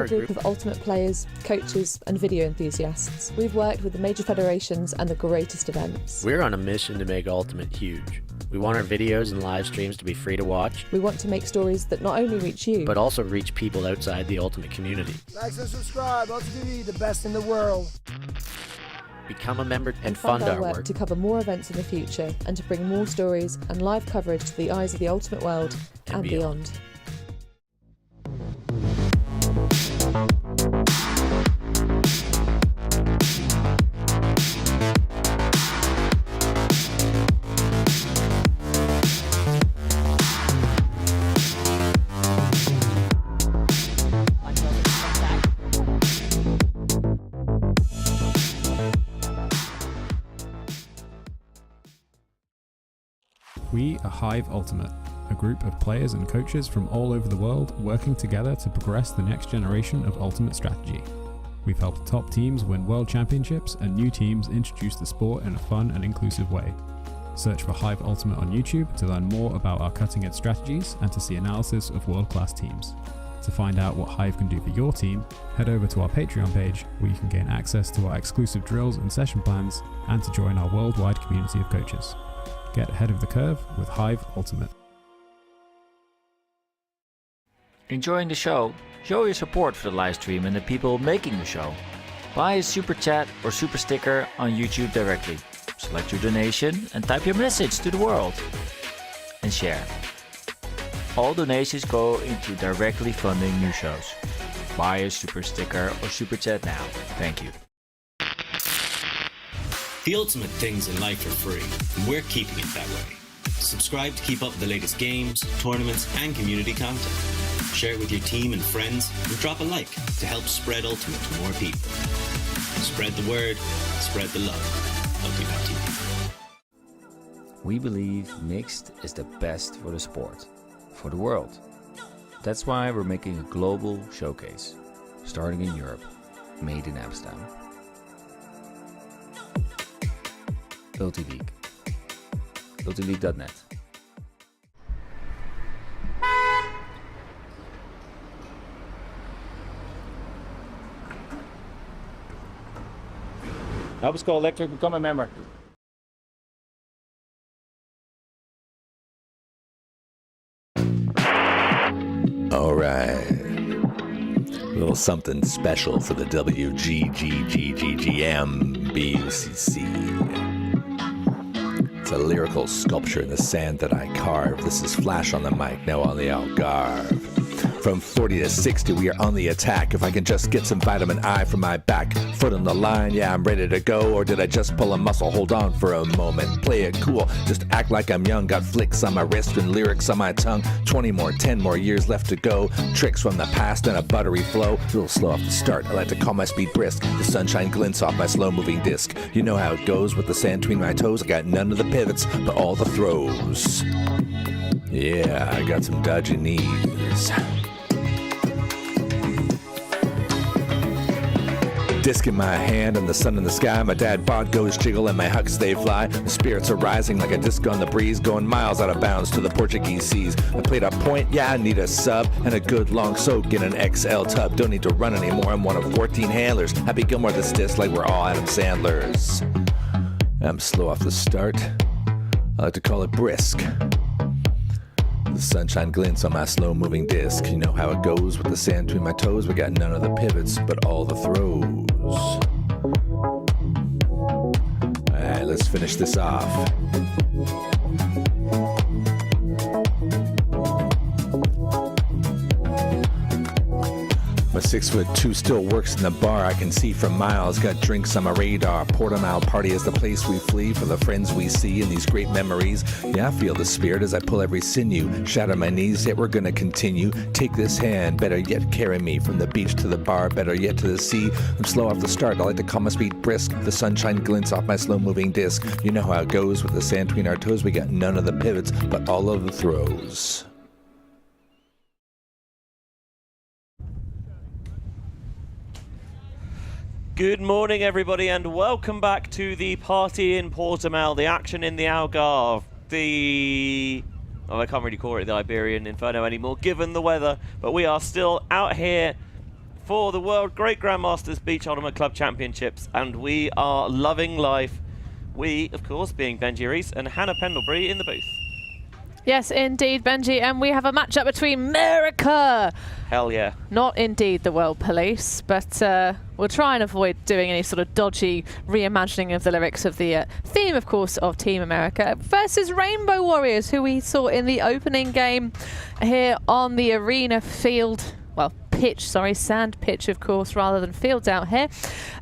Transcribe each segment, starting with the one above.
We're a group of ultimate players, coaches and video enthusiasts. We've worked with the major federations and the greatest events. We're on a mission to make Ultimate huge. We want our videos and live streams to be free to watch. We want to make stories that not only reach you, but also reach people outside the Ultimate community. Like and subscribe, ULTI.TV, the best in the world. Become a member and fund our work work to cover more events in the future and to bring more stories and live coverage to the eyes of the Ultimate world and beyond. We are Hive Ultimate, a group of players and coaches from all over the world working together to progress the next generation of Ultimate strategy. We've helped top teams win world championships and new teams introduce the sport in a fun and inclusive way. Search for Hive Ultimate on YouTube to learn more about our cutting edge strategies and to see analysis of world-class teams. To find out what Hive can do for your team, head over to our Patreon page where you can gain access to our exclusive drills and session plans and to join our worldwide community of coaches. Get ahead of the curve with Hive Ultimate. Enjoying the show? Show your support for the live stream and the people making the show. Buy a super chat or super sticker on YouTube directly. Select your donation and type your message to the world. And share. All donations go into directly funding new shows. Buy a super sticker or super chat now. Thank you. The ultimate things in life are free, and we're keeping it that way. Subscribe to keep up with the latest games, tournaments, and community content. Share it with your team and friends, and drop a like to help spread Ultimate to more people. Spread the word, spread the love. ULTI.TV. We believe mixed is the best for the sport, for the world. That's why we're making a global showcase, starting in Europe, made in Amsterdam. ULTI League. ULTILeague.net. Help us go electric, become a member. All right. A little something special for the WGGBMUCC. It's a lyrical sculpture in the sand that I carve. This is Flash on the mic, now on the Algarve. From 40 to 60, we are on the attack. If I can just get some vitamin I from my back foot on the line, yeah, I'm ready to go. Or did I just pull a muscle? Hold on for a moment. Play it cool, just act like I'm young. Got flicks on my wrist and lyrics on my tongue. 10 more years left to go. Tricks from the past and a buttery flow. A little slow off the start, I like to call my speed brisk. The sunshine glints off my slow-moving disc. You know how it goes with the sand between my toes. I got none of the pivots, but all the throws. Yeah, I got some dodgy knees. Disc in my hand and the sun in the sky. My dad bod goes jiggle and my hucks they fly. The spirits are rising like a disc on the breeze, going miles out of bounds to the Portuguese seas. I played a point, yeah, I need a sub and a good long soak in an XL tub. Don't need to run anymore, I'm one of 14 handlers. Happy Gilmore this disc like we're all Adam Sandlers. I'm slow off the start, I like to call it brisk. The sunshine glints on my slow-moving disc. You know how it goes with the sand between my toes. We got none of the pivots, but all the throws. Alright, let's finish this off. My 6'2" still works in the bar. I can see from miles. Got drinks on my radar. Portimão party is the place we flee for the friends we see in these great memories. Yeah, I feel the spirit as I pull every sinew. Shatter my knees, yet we're gonna continue. Take this hand, better yet carry me from the beach to the bar, better yet to the sea. I'm slow off the start. I like to call my speed brisk. The sunshine glints off my slow-moving disc. You know how it goes with the sand between our toes. We got none of the pivots, but all of the throws. Good morning, everybody, and welcome back to the party in Portimão, the action in the Algarve, I can't really call it the Iberian Inferno anymore, given the weather, but we are still out here for the World Great Grandmasters Beach Ultimate Club Championships, and we are loving life. We, of course, being Benji Reese and Hannah Pendlebury in the booth. Yes, indeed, Benji, and we have a matchup between Merica. Hell yeah. Not indeed the World Police, but we'll try and avoid doing any sort of dodgy reimagining of the lyrics of the theme, of course, of Team America versus Rainbow Warriors, who we saw in the opening game here on the arena field. Well, pitch, sorry, sand pitch, of course, rather than fields out here.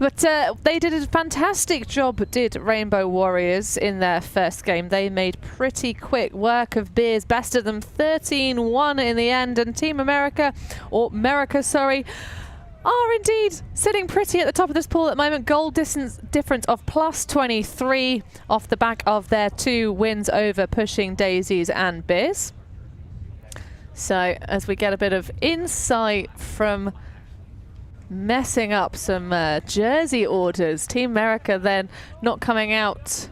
But they did a fantastic job, did Rainbow Warriors, in their first game. They made pretty quick work of Beers, bested them 13-1 in the end, and Team America, or Merica, sorry, are indeed sitting pretty at the top of this pool at the moment. Goal difference of +23 off the back of their 2 wins over Pushing Daisies and Beers. So as we get a bit of insight from messing up some jersey orders, Team America then not coming out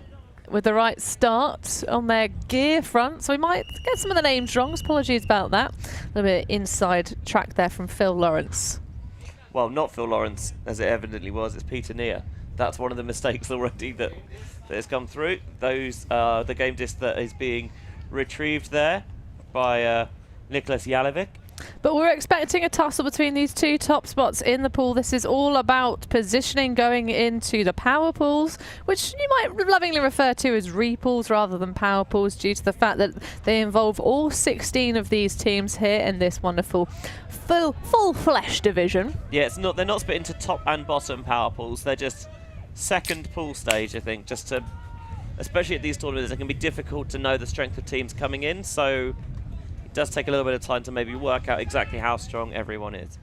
with the right start on their gear front. So we might get some of the names wrong. Apologies about that. A little bit of inside track there from Phil Lawrence. Well, not Phil Lawrence, as it evidently was. It's Peter Neer. That's one of the mistakes already that has come through. Those the game disc that is being retrieved there by Nicholas Jalovic. But we're expecting a tussle between these 2 top spots in the pool. This is all about positioning going into the power pools, which you might lovingly refer to as repools rather than power pools, due to the fact that they involve all 16 of these teams here in this wonderful full flesh division. Yeah, it's not. They're not split into top and bottom power pools. They're just second pool stage, I think, just to, especially at these tournaments, it can be difficult to know the strength of teams coming in. So it does take a little bit of time to maybe work out exactly how strong everyone is.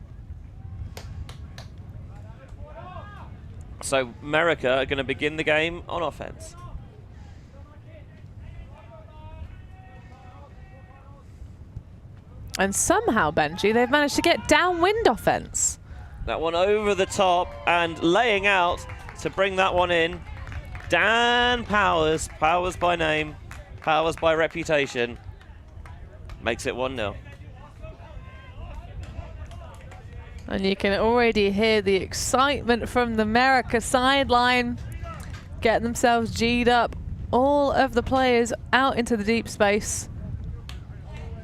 So Merica are going to begin the game on offense. And somehow, Benji, they've managed to get downwind offense. That one over the top and laying out to bring that one in. Dan Powers, Powers by name, Powers by reputation, makes it 1-0. And you can already hear the excitement from the Merica sideline, getting themselves G'd up. All of the players out into the deep space.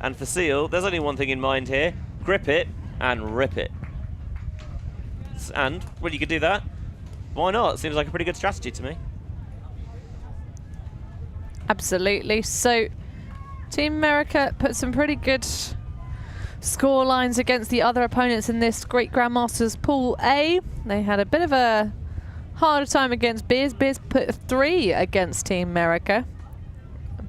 And for Seal, there's only one thing in mind here. Grip it and rip it. And when you could do that, why not? Seems like a pretty good strategy to me. Absolutely. So Team Merica put some pretty good score lines against the other opponents in this Great Grandmasters Pool A. They had a bit of a harder time against Beers. Beers put 3 against Team Merica.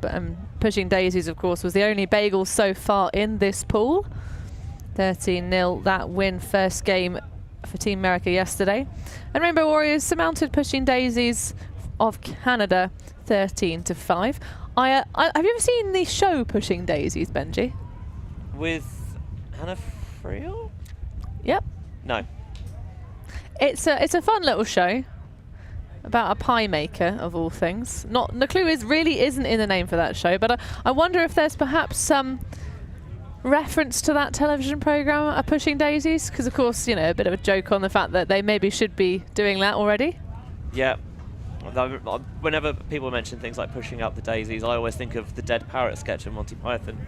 But Pushing Daisies, of course, was the only bagel so far in this pool. 13-0, that win first game for Team Merica yesterday. And Rainbow Warriors surmounted Pushing Daisies of Canada 13-5. Have you ever seen the show Pushing Daisies, Benji? With Hannah Friel? Yep. No. It's a fun little show about a pie maker, of all things. The clue really isn't in the name for that show, but I wonder if there's perhaps some reference to that television program, Pushing Daisies, because of course, you know, a bit of a joke on the fact that they maybe should be doing that already. Yeah. Whenever people mention things like pushing up the daisies, I always think of the Dead Parrot sketch of Monty Python.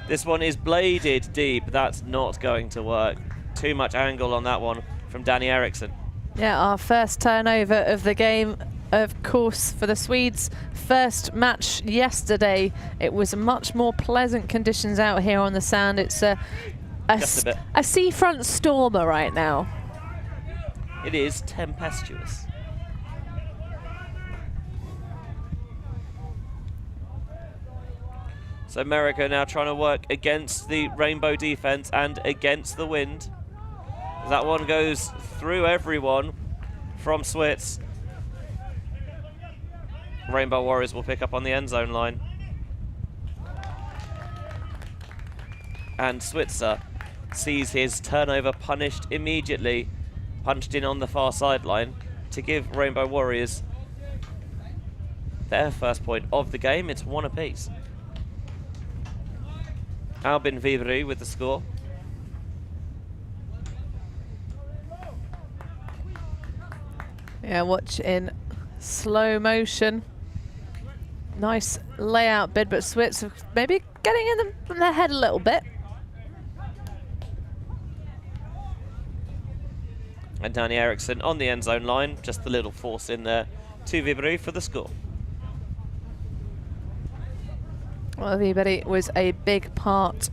This one is bladed deep. That's not going to work. Too much angle on that one from Danny Eriksson. Yeah, our first turnover of the game, of course, for the Swedes. First match yesterday. It was much more pleasant conditions out here on the sand. It's a seafront stormer right now. It is tempestuous. So Merica now trying to work against the Rainbow defense and against the wind. That one goes through everyone from Switz. Rainbow Warriors will pick up on the end zone line. And Switzer sees his turnover punished immediately, punched in on the far sideline to give Rainbow Warriors their first point of the game. It's 1 apiece. Albin Vivry with the score. Yeah, watch in slow motion. Nice layout bid, but Switz maybe getting in their head a little bit. And Danny Eriksson on the end zone line, just a little force in there to Vibri for the score. Well, Vibri was a big part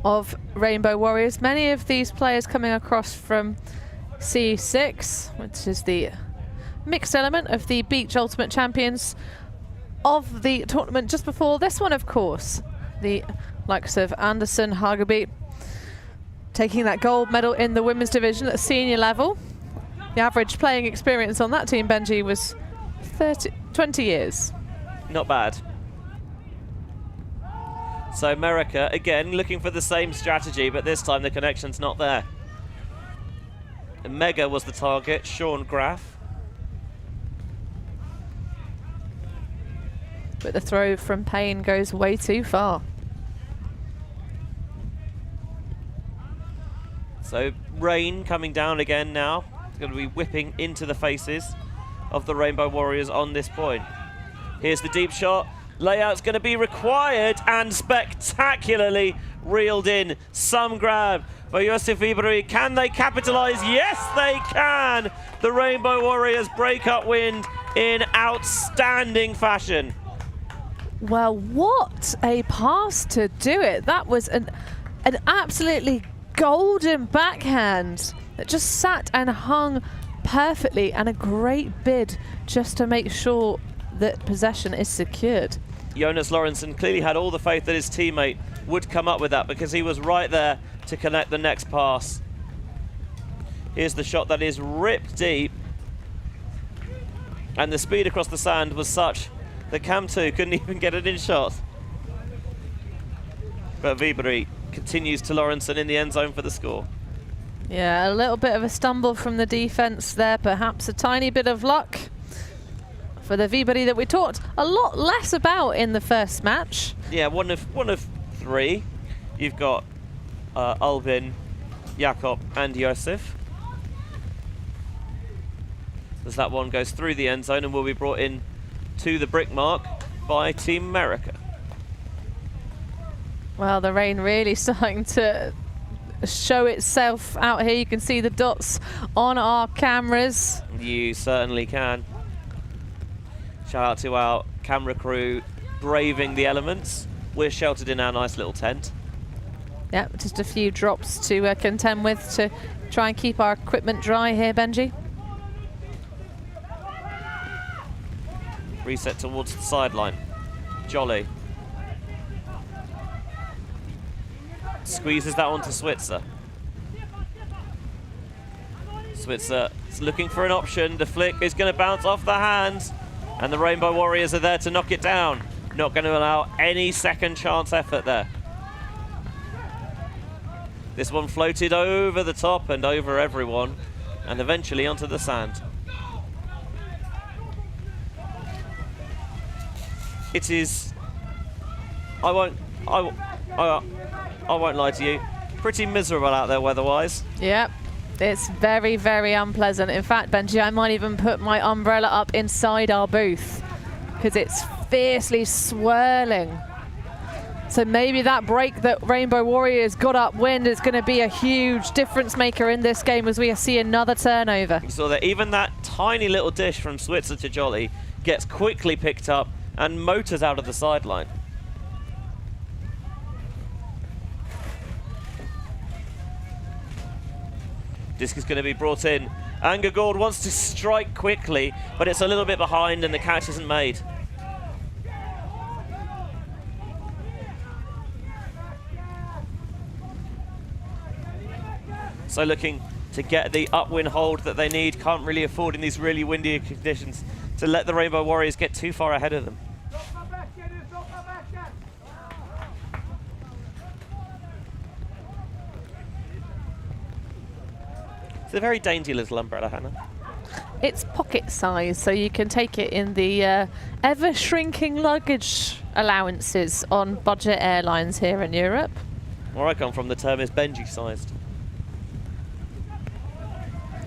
of Rainbow Warriors. Many of these players coming across from C6, which is the mixed element of the Beach Ultimate Champions of the tournament just before this one, of course. The likes of Anderson, Hageby, taking that gold medal in the women's division at senior level. The average playing experience on that team, Benji, was 20 years. Not bad. So Merica, again, looking for the same strategy, but this time the connection's not there. Mega was the target, Sean Graff. But the throw from Payne goes way too far. So rain coming down again now. It's going to be whipping into the faces of the Rainbow Warriors on this point. Here's the deep shot. Layout's going to be required and spectacularly reeled in. Some grab by Josef Vibri. Can they capitalize? Yes, they can. The Rainbow Warriors break up wind in outstanding fashion. Well, what a pass to do it. That was an absolutely golden backhand that just sat and hung perfectly, and a great bid just to make sure that possession is secured. Jonas Lorentzen clearly had all the faith that his teammate would come up with that, because he was right there to connect the next pass. Here's the shot that is ripped deep, and the speed across the sand was such that Cam 2 couldn't even get it in shot. But Vibri continues to Lorentzen in the end zone for the score. Yeah, a little bit of a stumble from the defense there, perhaps a tiny bit of luck for the Vibri that we talked a lot less about in the first match. Yeah, one of three. You've got Albin, Jakob and Josef. As that one goes through the end zone and will be brought in to the brick mark by Team Merica. Well, the rain really starting to show itself out here. You can see the dots on our cameras. You certainly can. Shout out to our camera crew braving the elements. We're sheltered in our nice little tent. Yeah, just a few drops to contend with to try and keep our equipment dry here, Benji. Reset towards the sideline. Jolly. Squeezes that one to Switzer. Switzer is looking for an option. The flick is going to bounce off the hands, and the Rainbow Warriors are there to knock it down. Not going to allow any second chance effort there. This one floated over the top and over everyone, and eventually onto the sand. It is, I won't lie to you, pretty miserable out there weather-wise. Yep, it's very, very unpleasant. In fact, Benji, I might even put my umbrella up inside our booth because it's fiercely swirling. So maybe that break that Rainbow Warriors got upwind is going to be a huge difference maker in this game as we see another turnover. You saw that even that tiny little dish from Switzer to Jolly gets quickly picked up and motors out of the sideline. Disc is going to be brought in. Angergold wants to strike quickly, but it's a little bit behind and the catch isn't made. So looking to get the upwind hold that they need. Can't really afford in these really windy conditions to let the Rainbow Warriors get too far ahead of them. It's a very dainty little umbrella, Hannah. It's pocket size, so you can take it in the ever-shrinking luggage allowances on budget airlines here in Europe. Where I come from, the term is Benji-sized.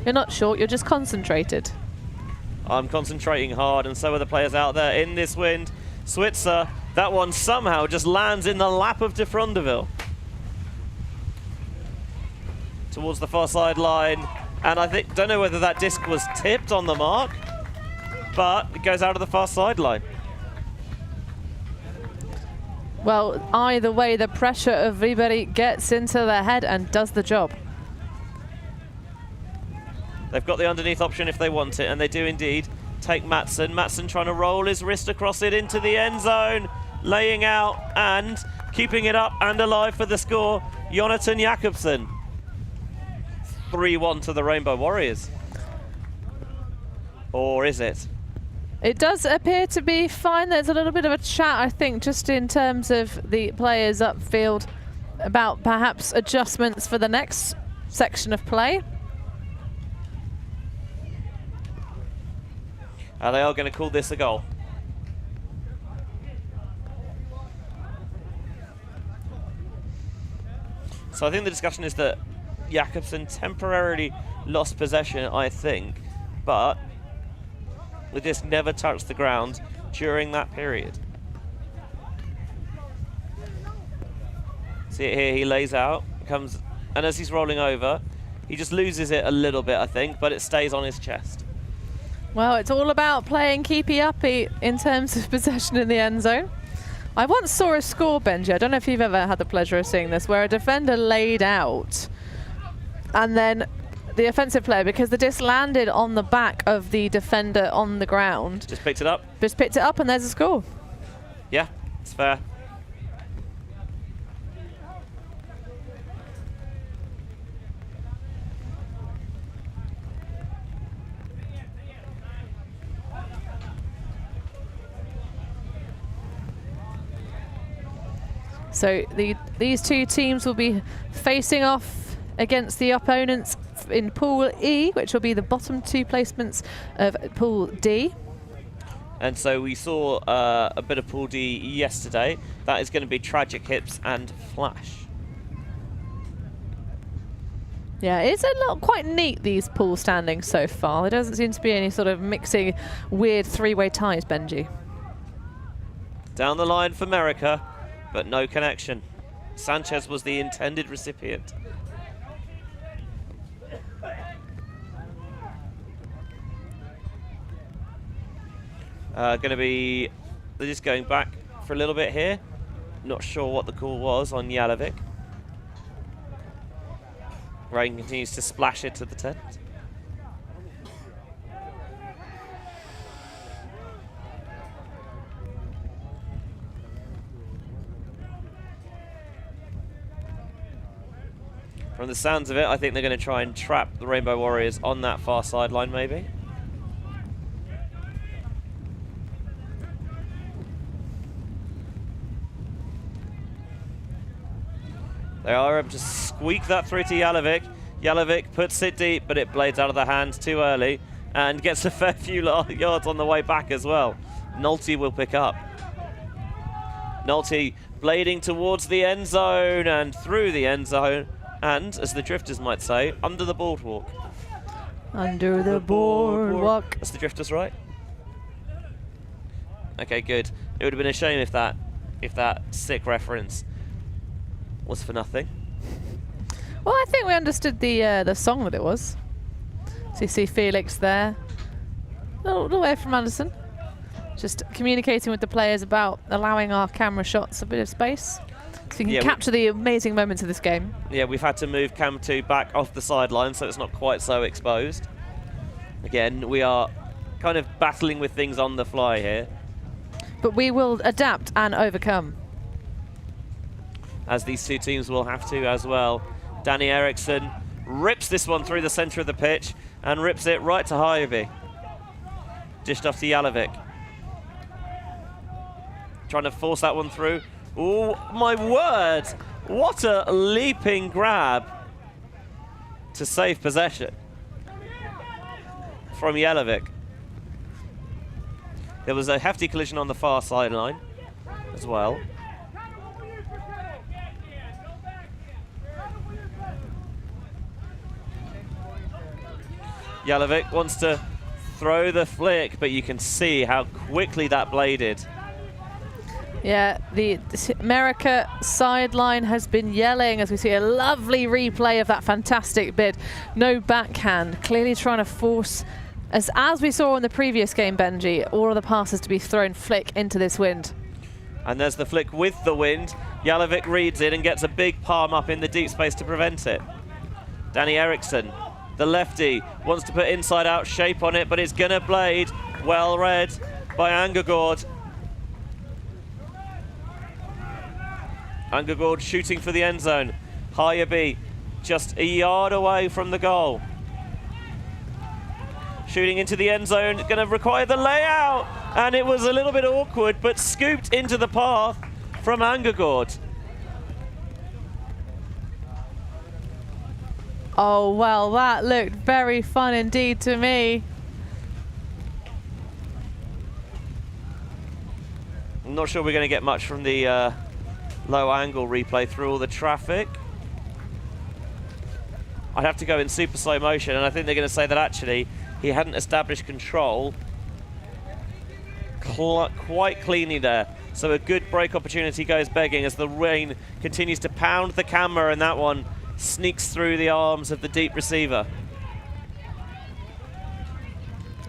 You're not short, you're just concentrated. I'm concentrating hard, and so are the players out there in this wind. Switzer, that one somehow just lands in the lap of de Frondeville. Towards the far sideline, and I don't know whether that disc was tipped on the mark, but it goes out of the far sideline. Well, either way, the pressure of Ribery gets into their head and does the job. They've got the underneath option if they want it, and they do indeed take Matson. Matson trying to roll his wrist across it into the end zone, laying out and keeping it up and alive for the score. Jonathan Jakobsen. 3-1 to the Rainbow Warriors. Or is it? It does appear to be fine. There's a little bit of a chat, I think, just in terms of the players upfield about perhaps adjustments for the next section of play. They are going to call this a goal. So I think the discussion is that Jakobsen temporarily lost possession, I think, but the disc never touched the ground during that period. See it here, he lays out, comes, and as he's rolling over, he just loses it a little bit, I think, but it stays on his chest. Well, it's all about playing keepy-uppy in terms of possession in the end zone. I once saw a score, Benji, I don't know if you've ever had the pleasure of seeing this, where a defender laid out and then the offensive player, because the disc landed on the back of the defender on the ground. Just picked it up? Just picked it up and there's a score. Yeah, it's fair. So these two teams will be facing off against the opponents in Pool E, which will be the bottom two placements of Pool D. And so we saw a bit of Pool D yesterday. That is going to be Tragic Hips and Flash. Yeah, it's a lot quite neat, these pool standings so far. There doesn't seem to be any sort of mixing weird three-way ties, Benji. Down the line for Merica, but no connection. Sanchez was the intended recipient. Going to be, they're just going back for a little bit here. Not sure what the call was on Jalovic. Rain continues to splash it to the tent. From the sounds of it, I think they're going to try and trap the Rainbow Warriors on that far sideline, maybe. They are able to squeak that through to Jalovic. Jalovic puts it deep, but it blades out of the hand too early and gets a fair few yards on the way back as well. Nolte will pick up. Nolte blading towards the end zone and through the end zone. And, as the drifters might say, under the boardwalk. Under the boardwalk. That's the drifters, right? Okay, good. It would have been a shame if that sick reference was for nothing. Well, I think we understood the song that it was. So you see Felix there, a little way from Anderson, just communicating with the players about allowing our camera shots a bit of space, so we can capture the amazing moments of this game. Yeah, we've had to move Cam 2 back off the sideline so it's not quite so exposed. Again, we are kind of battling with things on the fly here. But we will adapt and overcome. As these two teams will have to as well. Danny Eriksson rips this one through the centre of the pitch and rips it right to Hive. Dished off to Jalovic. Trying to force that one through. Oh, my word! What a leaping grab to save possession from Jalovic. There was a hefty collision on the far sideline as well. Jalovic wants to throw the flick, but you can see how quickly that bladed. Yeah, the Merica sideline has been yelling as we see a lovely replay of that fantastic bid. No backhand, clearly trying to force, as we saw in the previous game, Benji, all of the passes to be thrown flick into this wind. And there's the flick with the wind. Jalovic reads it and gets a big palm up in the deep space to prevent it. Danny Eriksson, the lefty, wants to put inside-out shape on it, but it's going to blade. Well read by Angergaard. Angergaard shooting for the end zone. Hive just a yard away from the goal. Shooting into the end zone, going to require the layout. And it was a little bit awkward, but scooped into the path from Angergaard. Oh, well, that looked very fun indeed to me. I'm not sure we're going to get much from the low angle replay through all the traffic. I'd have to go in super slow motion, and I think they're going to say that actually he hadn't established control quite cleanly there. So a good break opportunity goes begging as the rain continues to pound the camera, and that one sneaks through the arms of the deep receiver.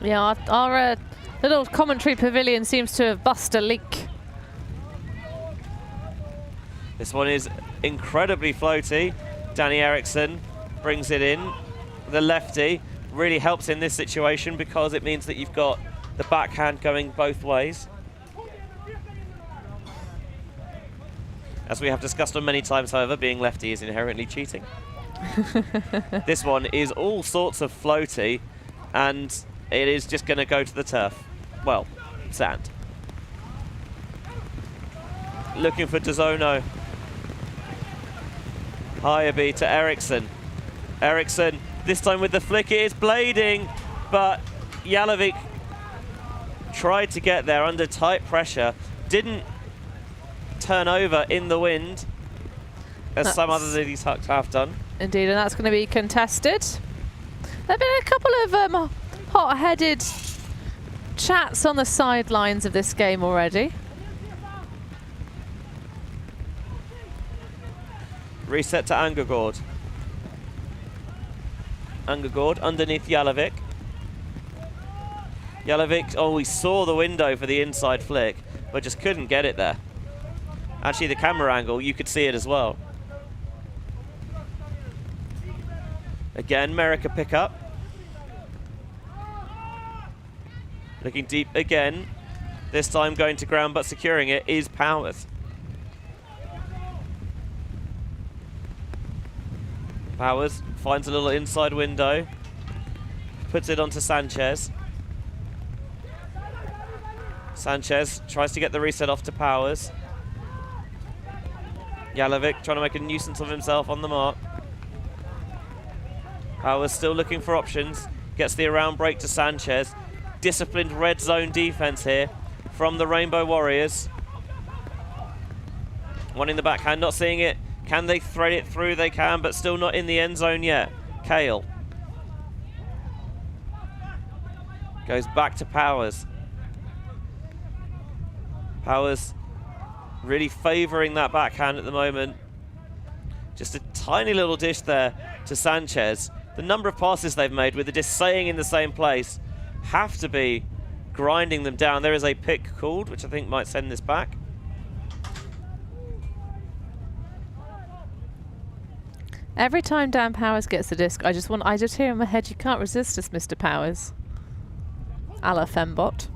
Yeah, our little commentary pavilion seems to have bust a leak. This one is incredibly floaty. Danny Eriksson brings it in. The lefty really helps in this situation because it means that you've got the backhand going both ways. As we have discussed on many times, however, being lefty is inherently cheating. This one is all sorts of floaty, and it is just going to go to the turf. Well, sand. Looking for DeZono. Hive to Eriksson. Eriksson, this time with the flick, it is blading, but Jalovic tried to get there under tight pressure, didn't turn over in the wind, as some others of these hucks have done. Indeed, and that's going to be contested. There have been a couple of hot-headed chats on the sidelines of this game already. Reset to Angergaard. Angergaard underneath Jalovic. Jalovic, oh, he saw the window for the inside flick, but just couldn't get it there. Actually, the camera angle, you could see it as well. Again, Merica pick up. Looking deep again. This time going to ground, but securing it is Powers. Powers finds a little inside window. Puts it onto Sanchez. Sanchez tries to get the reset off to Powers. Jalovic trying to make a nuisance of himself on the mark. Powers still looking for options. Gets the around break to Sanchez. Disciplined red zone defense here from the Rainbow Warriors. One in the backhand, not seeing it. Can they thread it through? They can, but still not in the end zone yet. Kale goes back to Powers. Powers really favouring that backhand at the moment. Just a tiny little dish there to Sanchez. The number of passes they've made with the disc staying in the same place have to be grinding them down. There is a pick called, which I think might send this back. Every time Dan Powers gets the disc, I just hear in my head, you can't resist us, Mr. Powers. A la Fembot.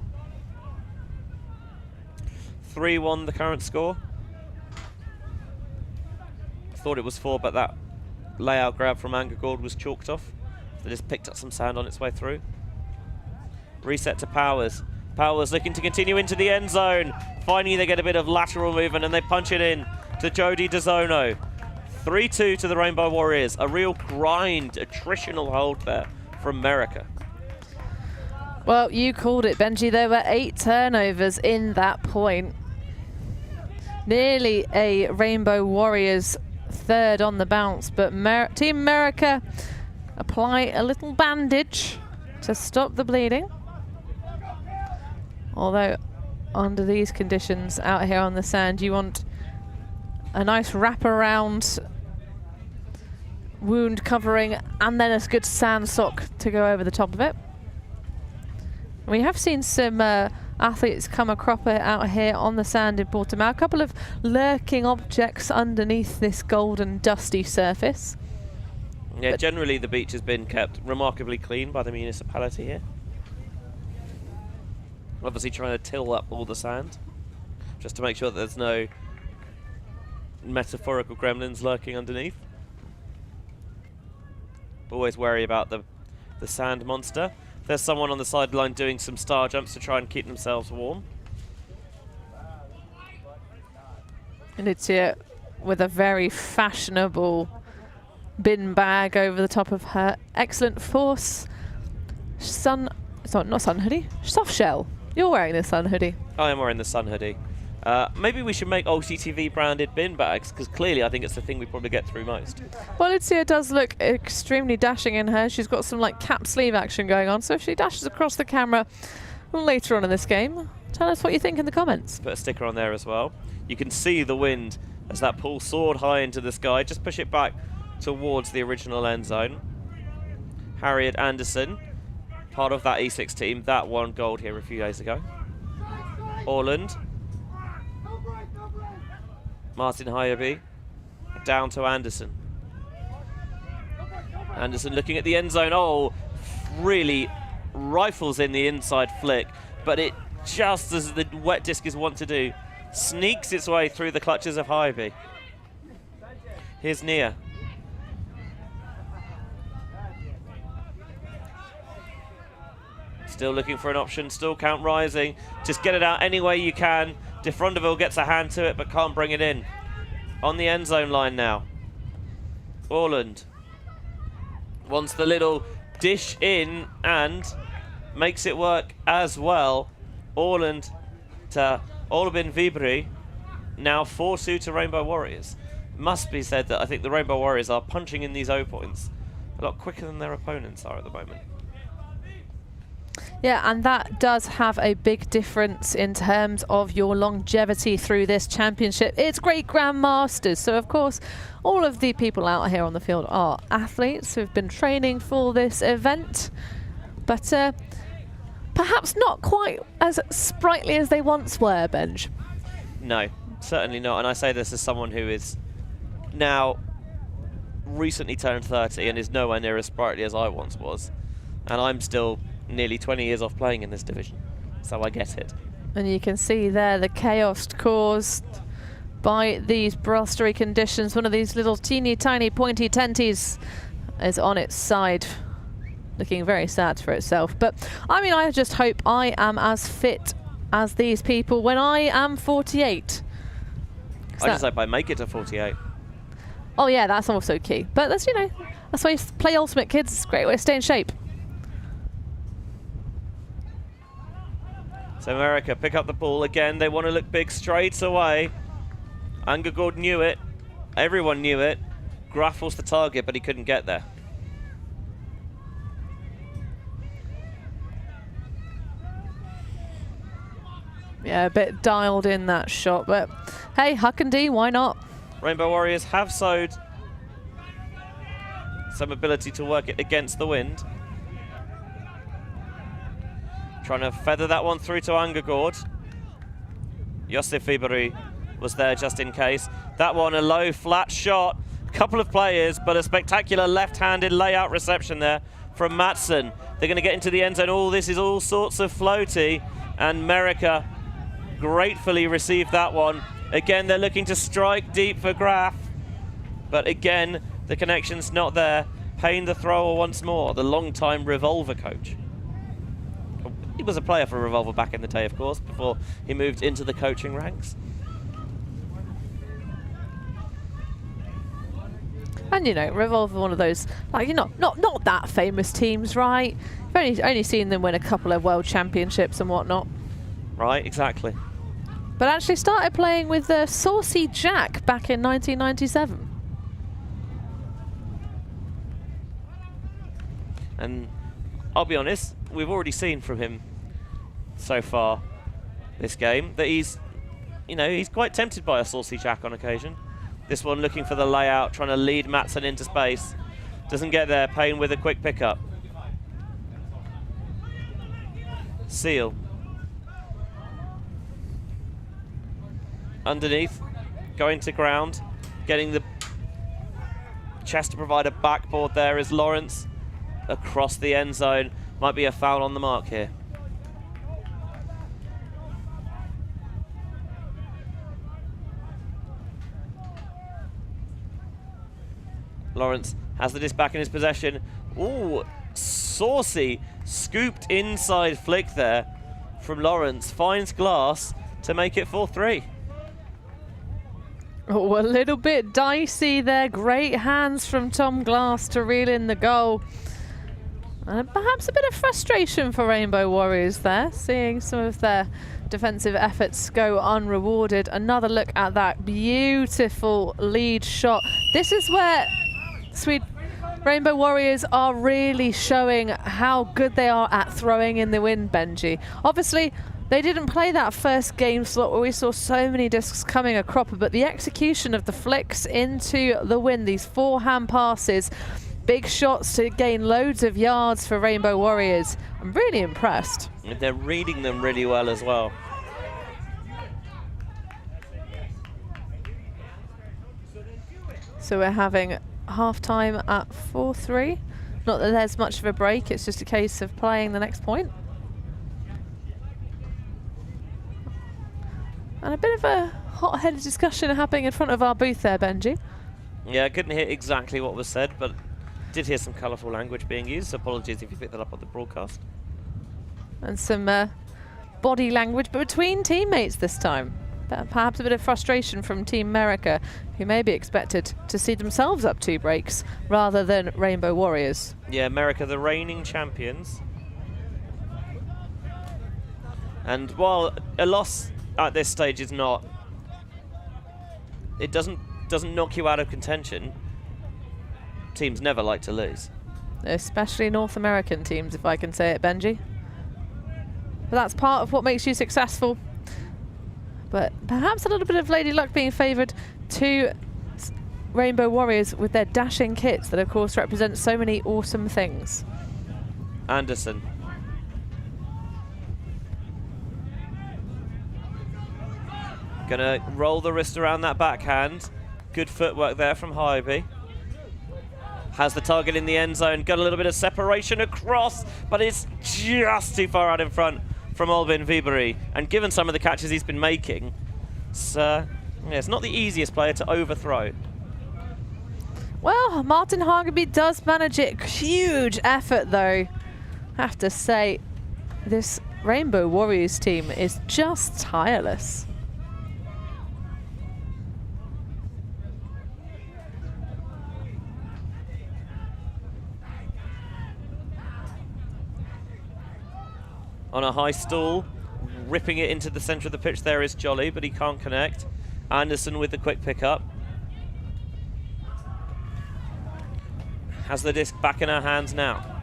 3-1 the current score. Thought it was 4, but that layout grab from Angergaard was chalked off. They just picked up some sand on its way through. Reset to Powers. Powers looking to continue into the end zone. Finally they get a bit of lateral movement and they punch it in to Jody DeZono. 3-2 to the Rainbow Warriors. A real grind, attritional hold there from Merica. Well, you called it, Benji. There were 8 turnovers in that point. Nearly a Rainbow Warriors third on the bounce, but Team Merica apply a little bandage to stop the bleeding. Although under these conditions out here on the sand, you want a nice wrap-around wound covering and then a good sand sock to go over the top of it. We have seen some athletes come a cropper out here on the sand in Portimão. A couple of lurking objects underneath this golden dusty surface. Yeah, generally the beach has been kept remarkably clean by the municipality here. Obviously trying to till up all the sand, just to make sure that there's no metaphorical gremlins lurking underneath. Always worry about the sand monster. There's someone on the sideline doing some star jumps to try and keep themselves warm. And it's here with a very fashionable bin bag over the top of her excellent force. Not sun hoodie, soft shell. You're wearing the sun hoodie. I am wearing the sun hoodie. Maybe we should make ULTI.TV branded bin bags, because clearly I think it's the thing we probably get through most. Well, Lucia does look extremely dashing in her. She's got some like cap sleeve action going on, so if she dashes across the camera later on in this game, tell us what you think in the comments. Put a sticker on there as well. You can see the wind as that pool soared high into the sky. Just push it back towards the original end zone. Harriet Anderson, part of that E6 team, that won gold here a few days ago. Orland. Martin Hive down to Anderson. Anderson looking at the end zone. Oh, really rifles in the inside flick, but it, just as the wet disc is wont to do, sneaks its way through the clutches of Hive. Here's Nia. Still looking for an option, still count rising. Just get it out any way you can. DeFrondeville gets a hand to it but can't bring it in. On the end zone line now. Orland wants the little dish in and makes it work as well. Orland to Olbin Vibri. Now 4-2 to Rainbow Warriors. Must be said that I think the Rainbow Warriors are punching in these O points a lot quicker than their opponents are at the moment. Yeah, and that does have a big difference in terms of your longevity through this championship. It's Great Grandmasters, so of course all of the people out here on the field are athletes who've been training for this event, but perhaps not quite as sprightly as they once were, Benj. No, certainly not, and I say this as someone who is now recently turned 30 and is nowhere near as sprightly as I once was, and I'm still nearly 20 years off playing in this division, so I get it. And you can see there the chaos caused by these blustery conditions. One of these little teeny tiny pointy tenties is on its side, looking very sad for itself. But I mean, I just hope I am as fit as these people when I am 48. I just hope I make it to 48. Oh yeah, that's also key. But that's, you know, that's why you play Ultimate, kids. It's a great way to stay in shape. So Merica pick up the ball again. They want to look big straight away. Angagord knew it. Everyone knew it. Graffles the target, but he couldn't get there. Yeah, a bit dialed in that shot, but hey, Huck and D, why not? Rainbow Warriors have sowed some ability to work it against the wind. Trying to feather that one through to Angagord. Josef Fiberi was there just in case. That one, a low, flat shot. Couple of players, but a spectacular left-handed layout reception there from Matson. They're going to get into the end zone. Oh, this is all sorts of floaty. And Merica gratefully received that one. Again, they're looking to strike deep for Graf. But again, the connection's not there. Payne the thrower once more, the long-time Revolver coach. He was a player for Revolver back in the day, of course, before he moved into the coaching ranks. And you know, Revolver, one of those, like, you know, not that famous teams, right? You've only seen them win a couple of world championships and whatnot. Right, exactly. But actually started playing with Saucy Jack back in 1997. And I'll be honest, we've already seen from him so far this game that he's quite tempted by a saucy jack on occasion. This one looking for the layout, trying to lead Matson into space. Doesn't get there, Payne with a quick pickup. Seal. Underneath, going to ground, getting the chest to provide a backboard there is Lawrence. Across the end zone, might be a foul on the mark here. Lawrence has the disc back in his possession. Ooh, saucy, scooped inside flick there from Lawrence. Finds Glass to make it 4-3. Oh, a little bit dicey there. Great hands from Tom Glass to reel in the goal. And perhaps a bit of frustration for Rainbow Warriors there, seeing some of their defensive efforts go unrewarded. Another look at that beautiful lead shot. This is where Rainbow Warriors are really showing how good they are at throwing in the wind, Benji. Obviously, they didn't play that first game slot where we saw so many discs coming a cropper, but the execution of the flicks into the wind, these forehand passes, big shots to gain loads of yards for Rainbow Warriors. I'm really impressed. They're reading them really well as well. So we're having half-time at 4-3. Not that there's much of a break, it's just a case of playing the next point. And a bit of a hot-headed discussion happening in front of our booth there, Benji. Yeah, I couldn't hear exactly what was said, but did hear some colourful language being used, so apologies if you picked that up on the broadcast. And some body language, but between teammates this time. Perhaps a bit of frustration from Team Merica, who may be expected to see themselves up 2 breaks rather than Rainbow Warriors. Yeah, Merica, the reigning champions. And while a loss at this stage is not, it doesn't knock you out of contention. Teams never like to lose. Especially North American teams, if I can say it, Benji. But that's part of what makes you successful. But perhaps a little bit of lady luck being favoured to Rainbow Warriors with their dashing kits that, of course, represent so many awesome things. Anderson. Gonna roll the wrist around that backhand. Good footwork there from Hive. Has the target in the end zone. Got a little bit of separation across, but it's just too far out in front from Albin Viberi. And given some of the catches he's been making, it's not the easiest player to overthrow. Well, Martin Hageby does manage it. Huge effort, though. I have to say, this Rainbow Warriors team is just tireless. On a high stall, ripping it into the centre of the pitch there is Jolly, but he can't connect. Anderson with the quick pickup. Has the disc back in her hands now.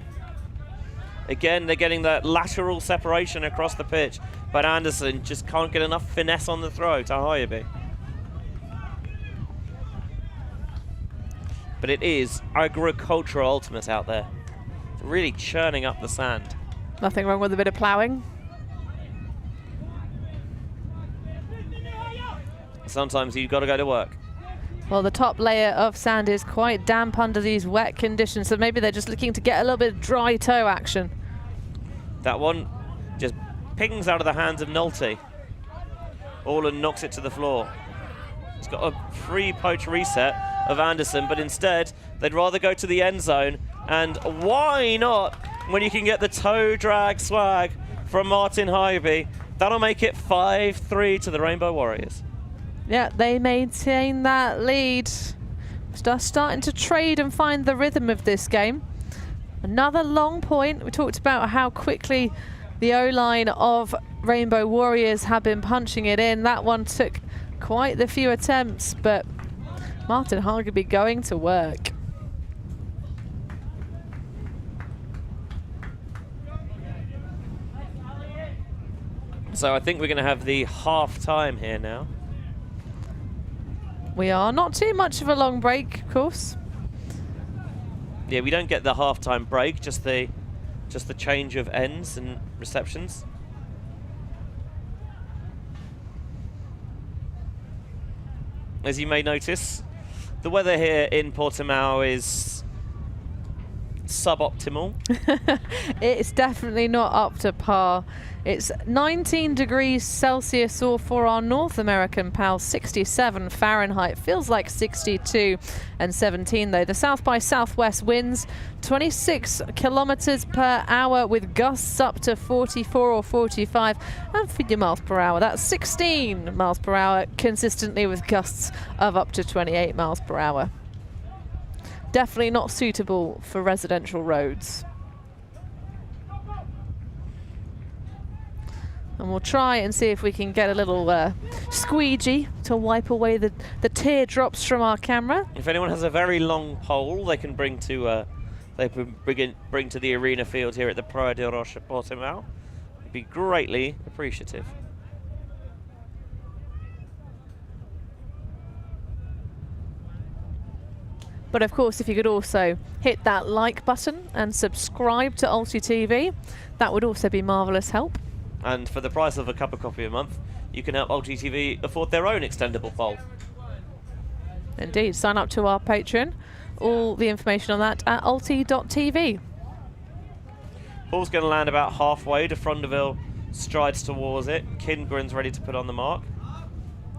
Again, they're getting that lateral separation across the pitch, but Anderson just can't get enough finesse on the throw to Hive. But it is agricultural ultimate out there. It's really churning up the sand. Nothing wrong with a bit of ploughing. Sometimes you've got to go to work. Well, the top layer of sand is quite damp under these wet conditions, so maybe they're just looking to get a little bit of dry toe action. That one just pings out of the hands of Nolte. Orland knocks it to the floor. He's got a free poach reset of Anderson, but instead they'd rather go to the end zone. And why not when you can get the toe drag swag from Martin Hive? That'll make it 5-3 to the Rainbow Warriors. Yeah, they maintain that lead. Just starting to trade and find the rhythm of this game. Another long point. We talked about how quickly the O-line of Rainbow Warriors have been punching it in. That one took quite the few attempts, but Martin Hageby going to work. So I think we're going to have the half time here now. We are not too much of a long break, of course. Yeah, we don't get the half-time break, just the change of ends and receptions. As you may notice, the weather here in Portimão is suboptimal. It's definitely not up to par. It's 19 degrees Celsius, or for our North American pals, 67 Fahrenheit. Feels like 62 and 17 though. The south by southwest winds 26 kilometers per hour with gusts up to 44 or 45 and 50 miles per hour. That's 16 miles per hour consistently with gusts of up to 28 miles per hour. Definitely not suitable for residential roads. And we'll try and see if we can get a little squeegee to wipe away the teardrops from our camera. If anyone has a very long pole, they can bring to bring to the arena field here at the Praia da Rocha, Portimão. It'd be greatly appreciative. But of course, if you could also hit that like button and subscribe to ULTI.TV, that would also be marvellous help. And for the price of a cup of coffee a month, you can help ULTI.TV afford their own extendable pole. Indeed, sign up to our Patreon. All the information on that at ULTI.TV. Ball's going to land about halfway. De Frondeville strides towards it. Kindgren's ready to put on the mark.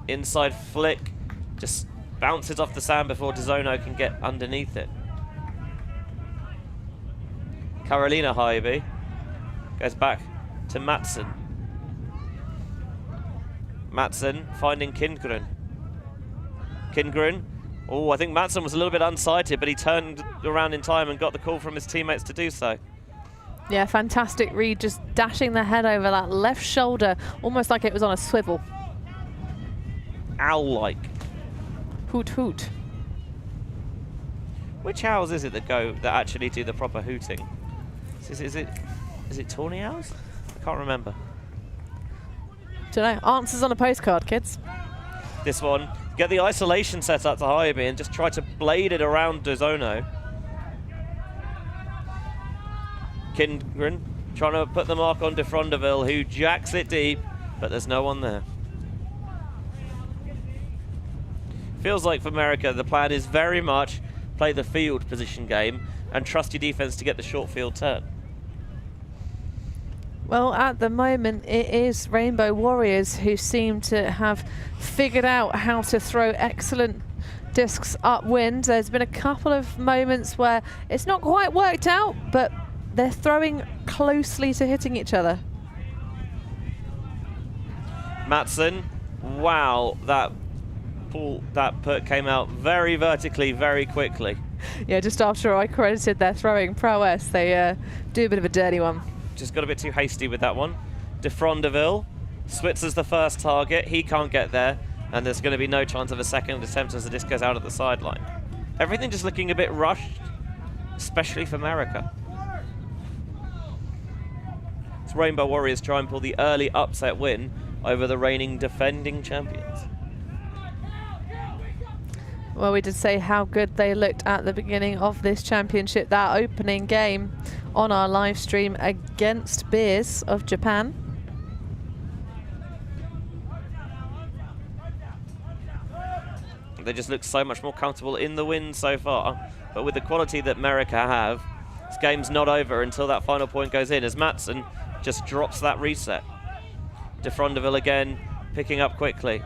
Inside flick, just bounces off the sand before DeZono can get underneath it. Carolina Hive goes back to Mattsson. Mattsson finding Kindgren. Kindgren. Oh, I think Mattsson was a little bit unsighted, but he turned around in time and got the call from his teammates to do so. Yeah, fantastic read, just dashing the head over that left shoulder, almost like it was on a swivel. Owl-like. Hoot hoot. Which owls is it that actually do the proper hooting? Is it tawny owls? I can't remember. Don't know. Answers on a postcard, kids. This one, get the isolation set up to Hive and just try to blade it around DeZono. Kindgren trying to put the mark on De Frondeville, who jacks it deep, but there's no one there. Feels like for Merica, the plan is very much play the field position game and trust your defense to get the short field turn. Well, at the moment, it is Rainbow Warriors who seem to have figured out how to throw excellent discs upwind. There's been a couple of moments where it's not quite worked out, but they're throwing closely to hitting each other. Mattsson, wow, that put came out very vertically, very quickly. Yeah, just after I credited their throwing prowess, they do a bit of a dirty one. Just got a bit too hasty with that one. De Frondeville, Switzer's the first target. He can't get there, and there's going to be no chance of a second attempt as the disc goes out at the sideline. Everything just looking a bit rushed, especially for Merica. It's Rainbow Warriors try and pull the early upset win over the reigning defending champions. Well, we did say how good they looked at the beginning of this championship, that opening game on our live stream against Beers of Japan. They just look so much more comfortable in the win so far, but with the quality that Merica have, this game's not over until that final point goes in, as Mattsson just drops that reset. De Frondeville again, picking up quickly.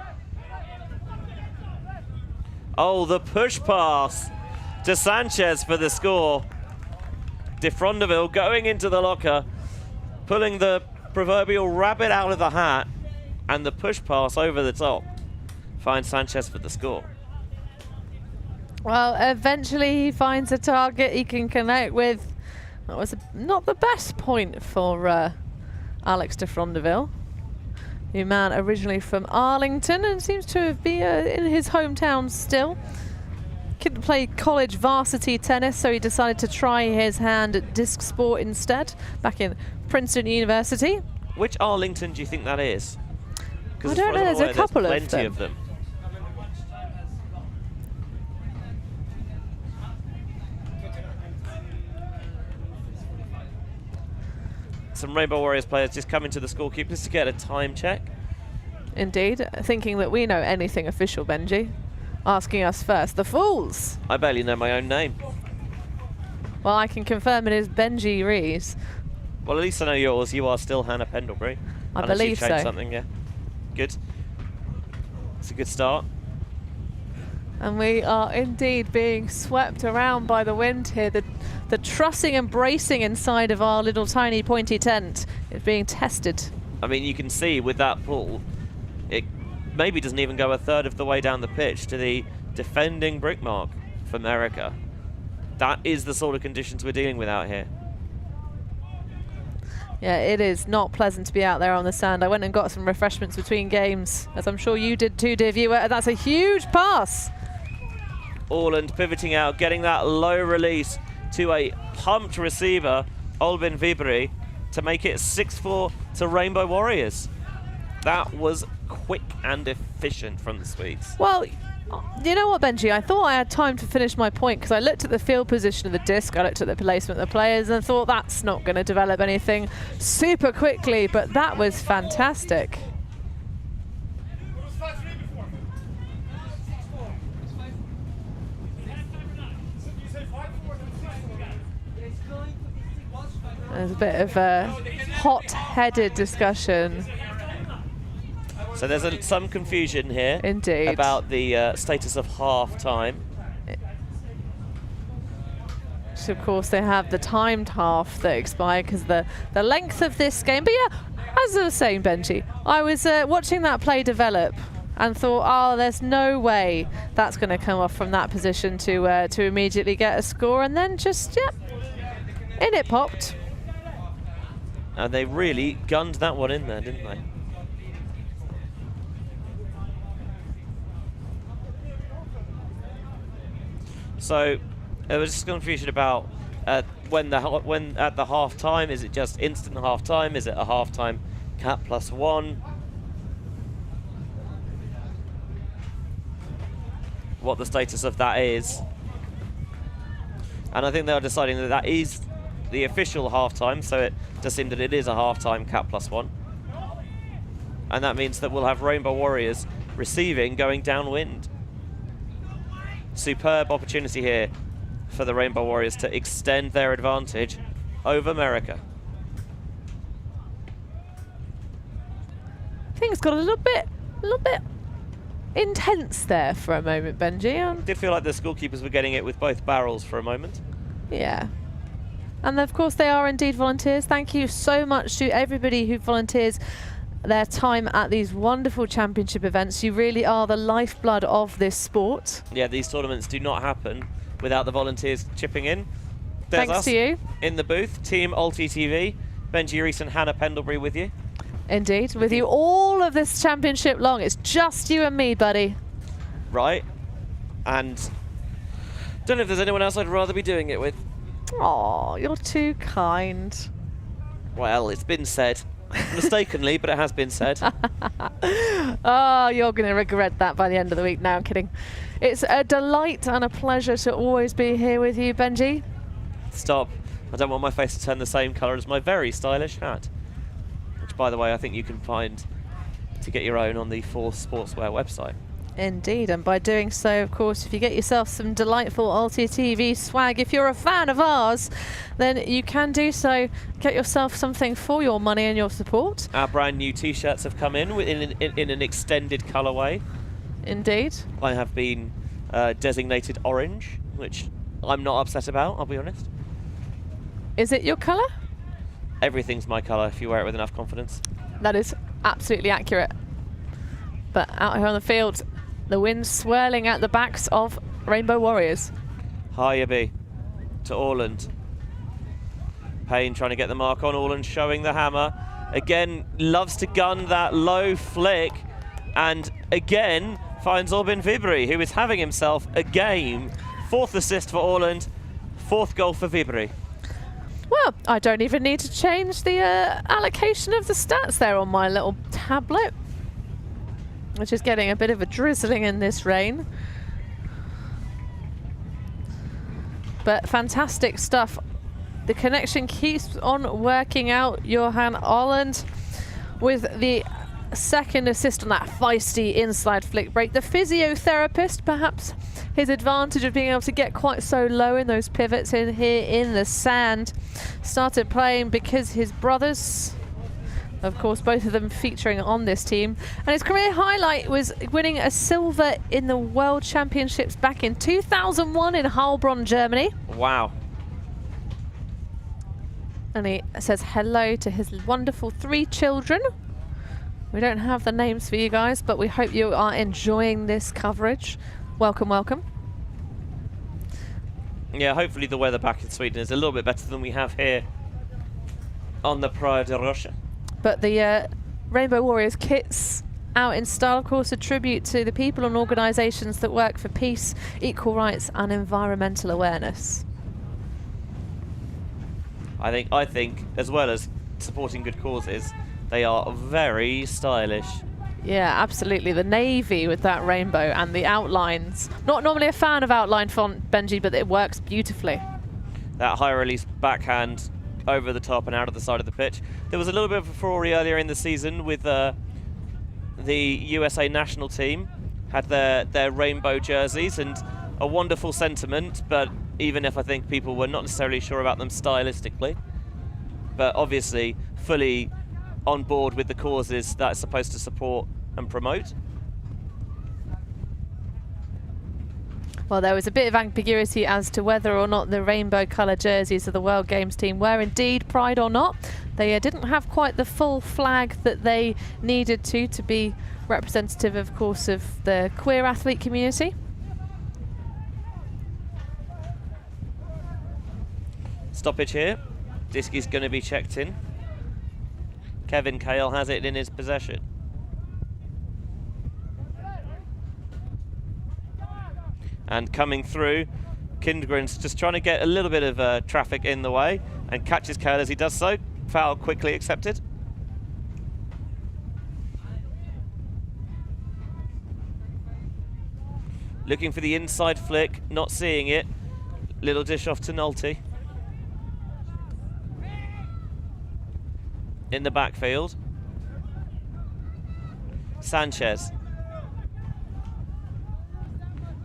Oh, the push pass to Sanchez for the score. De Frondeville going into the locker, pulling the proverbial rabbit out of the hat, and the push pass over the top finds Sanchez for the score. Well, eventually he finds a target he can connect with. That was not the best point for Alex de Frondeville. The man originally from Arlington and seems to be in his hometown still. Couldn't play college varsity tennis, so he decided to try his hand at disc sport instead, back in Princeton University. Which Arlington do you think that is? I don't know, there's a couple of plenty of them. Some Rainbow Warriors players just coming to the scorekeepers to get a time check. Indeed, thinking that we know anything official, Benji. Asking us first. The Fools! I barely know my own name. Well, I can confirm it is Benji Rees. Well, at least I know yours. You are still Hannah Pendlebury. I believe you've changed so. Something, yeah. Good. It's a good start. And we are indeed being swept around by the wind here. The trussing and bracing inside of our little tiny pointy tent is being tested. I mean, you can see with that pull, it maybe doesn't even go a third of the way down the pitch to the defending brickmark for Merica. That is the sort of conditions we're dealing with out here. Yeah, it is not pleasant to be out there on the sand. I went and got some refreshments between games, as I'm sure you did too, dear viewer. And that's a huge pass. Orland pivoting out, getting that low release to a pumped receiver, Olbin Vibri, to make it 6-4 to Rainbow Warriors. That was quick and efficient from the Swedes. Well, you know what, Benji? I thought I had time to finish my point because I looked at the field position of the disc, I looked at the placement of the players and thought that's not going to develop anything super quickly, but that was fantastic. There's a bit of a hot-headed discussion. So there's some confusion here. Indeed. About the status of half-time. So of course they have the timed half that expired because the length of this game. But yeah, as I was saying, Benji, I was watching that play develop and thought, oh, there's no way that's going to come off from that position to immediately get a score, and then just, yeah, in it popped. And they really gunned that one in there, didn't they? So there was just confusion about when at the half time. Is it just instant half time? Is it a half time cap +1? What the status of that is. And I think they are deciding that that is the official half time, so it does seem that it is a half time cap +1. And that means that we'll have Rainbow Warriors receiving going downwind. Superb opportunity here for the Rainbow Warriors to extend their advantage over Merica. Things got a little bit intense there for a moment, Benji. I did feel like the scorekeepers were getting it with both barrels for a moment. Yeah. And of course they are indeed volunteers. Thank you so much to everybody who volunteers their time at these wonderful championship events. You really are the lifeblood of this sport. Yeah, these tournaments do not happen without the volunteers chipping in. There's Thanks us to you. In the booth, Team ULTI.TV, Benji Rees and Hannah Pendlebury with you. Indeed, with you all of this championship long. It's just you and me, buddy. Right. And don't know if there's anyone else I'd rather be doing it with. Oh, you're too kind. Well, it's been said. Mistakenly, but it has been said. Oh, you're going to regret that by the end of the week. No, I'm kidding. It's a delight and a pleasure to always be here with you, Benji. Stop. I don't want my face to turn the same colour as my very stylish hat. Which, by the way, I think you can find to get your own on the Force Sportswear website. Indeed, and by doing so, of course, if you get yourself some delightful ULTI.TV swag, if you're a fan of ours, then you can do so. Get yourself something for your money and your support. Our brand new T-shirts have come in an extended colourway. Indeed. I have been designated orange, which I'm not upset about, I'll be honest. Is it your colour? Everything's my colour if you wear it with enough confidence. That is absolutely accurate. But out here on the field, the wind swirling at the backs of Rainbow Warriors. Hiya B to Orland. Payne trying to get the mark on Orland, showing the hammer. Again, loves to gun that low flick. And again, finds Olbin Vibri, who is having himself a game. 4th assist for Orland, 4th goal for Vibri. Well, I don't even need to change the allocation of the stats there on my little tablet, which is getting a bit of a drizzling in this rain. But fantastic stuff. The connection keeps on working out. Johan Arland with the second assist on that feisty inside flick break. The physiotherapist, perhaps his advantage of being able to get quite so low in those pivots in here in the sand, started playing because his brothers, of course, both of them featuring on this team. And his career highlight was winning a silver in the World Championships back in 2001 in Heilbronn, Germany. Wow. And he says hello to his wonderful 3 children. We don't have the names for you guys, but we hope you are enjoying this coverage. Welcome, welcome. Yeah, hopefully the weather back in Sweden is a little bit better than we have here on the Praia da Rocha. But the Rainbow Warriors kits out in style, of course, a tribute to the people and organisations that work for peace, equal rights and environmental awareness. I think, as well as supporting good causes, they are very stylish. Yeah, absolutely. The navy with that rainbow and the outlines. Not normally a fan of outline font, Benji, but it works beautifully. That high release backhand over the top and out of the side of the pitch. There was a little bit of a furore earlier in the season with the USA national team had their rainbow jerseys, and a wonderful sentiment, but even if I think people were not necessarily sure about them stylistically, but obviously fully on board with the causes that it's supposed to support and promote. Well, there was a bit of ambiguity as to whether or not the rainbow colour jerseys of the World Games team were indeed pride or not. They didn't have quite the full flag that they needed to be representative, of course, of the queer athlete community. Stoppage here. Disc is going to be checked in. Kevin Cale has it in his possession. And coming through, Kindgren's just trying to get a little bit of traffic in the way and catches Cale as he does so. Foul quickly accepted. Looking for the inside flick, not seeing it. Little dish off to Nolte. In the backfield. Sanchez.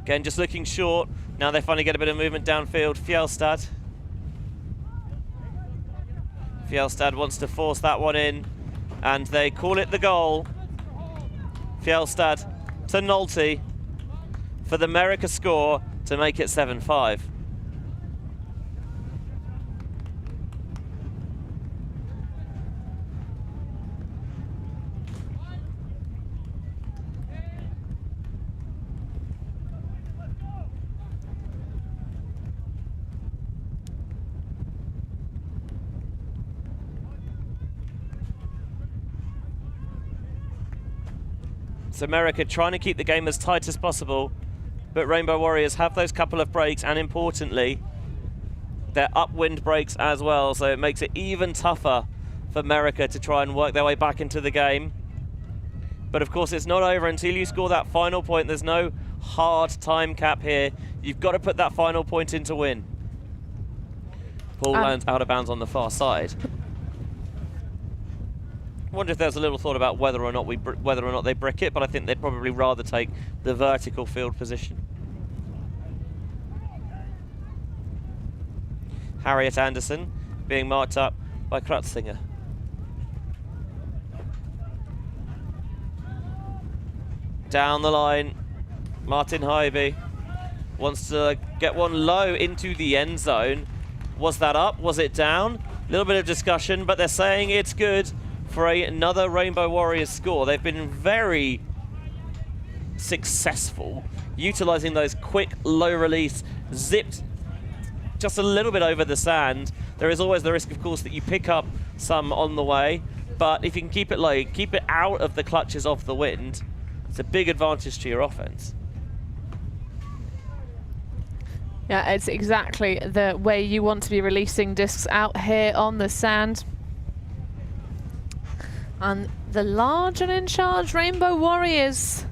Again, just looking short. Now they finally get a bit of movement downfield. Fjellstad. Fjellstad wants to force that one in, and they call it the goal. Fjellstad to Nolte for the Merica score to make it 7-5. So Merica trying to keep the game as tight as possible, but Rainbow Warriors have those couple of breaks, and importantly, they're upwind breaks as well, so it makes it even tougher for Merica to try and work their way back into the game. But of course, it's not over until you score that final point. There's no hard time cap here. You've got to put that final point in to win. Paul lands out of bounds on the far side. I wonder if there's a little thought about whether or not they brick it, but I think they'd probably rather take the vertical field position. Harriet Anderson being marked up by Krutzinger. Down the line, Martin Hive wants to get one low into the end zone. Was that up? Was it down? A little bit of discussion, but they're saying it's good for another Rainbow Warriors score. They've been very successful utilizing those quick low release, zipped just a little bit over the sand. There is always the risk, of course, that you pick up some on the way, but if you can keep it low, keep it out of the clutches of the wind, it's a big advantage to your offense. Yeah, it's exactly the way you want to be releasing discs out here on the sand. And the large and in charge Rainbow Warriors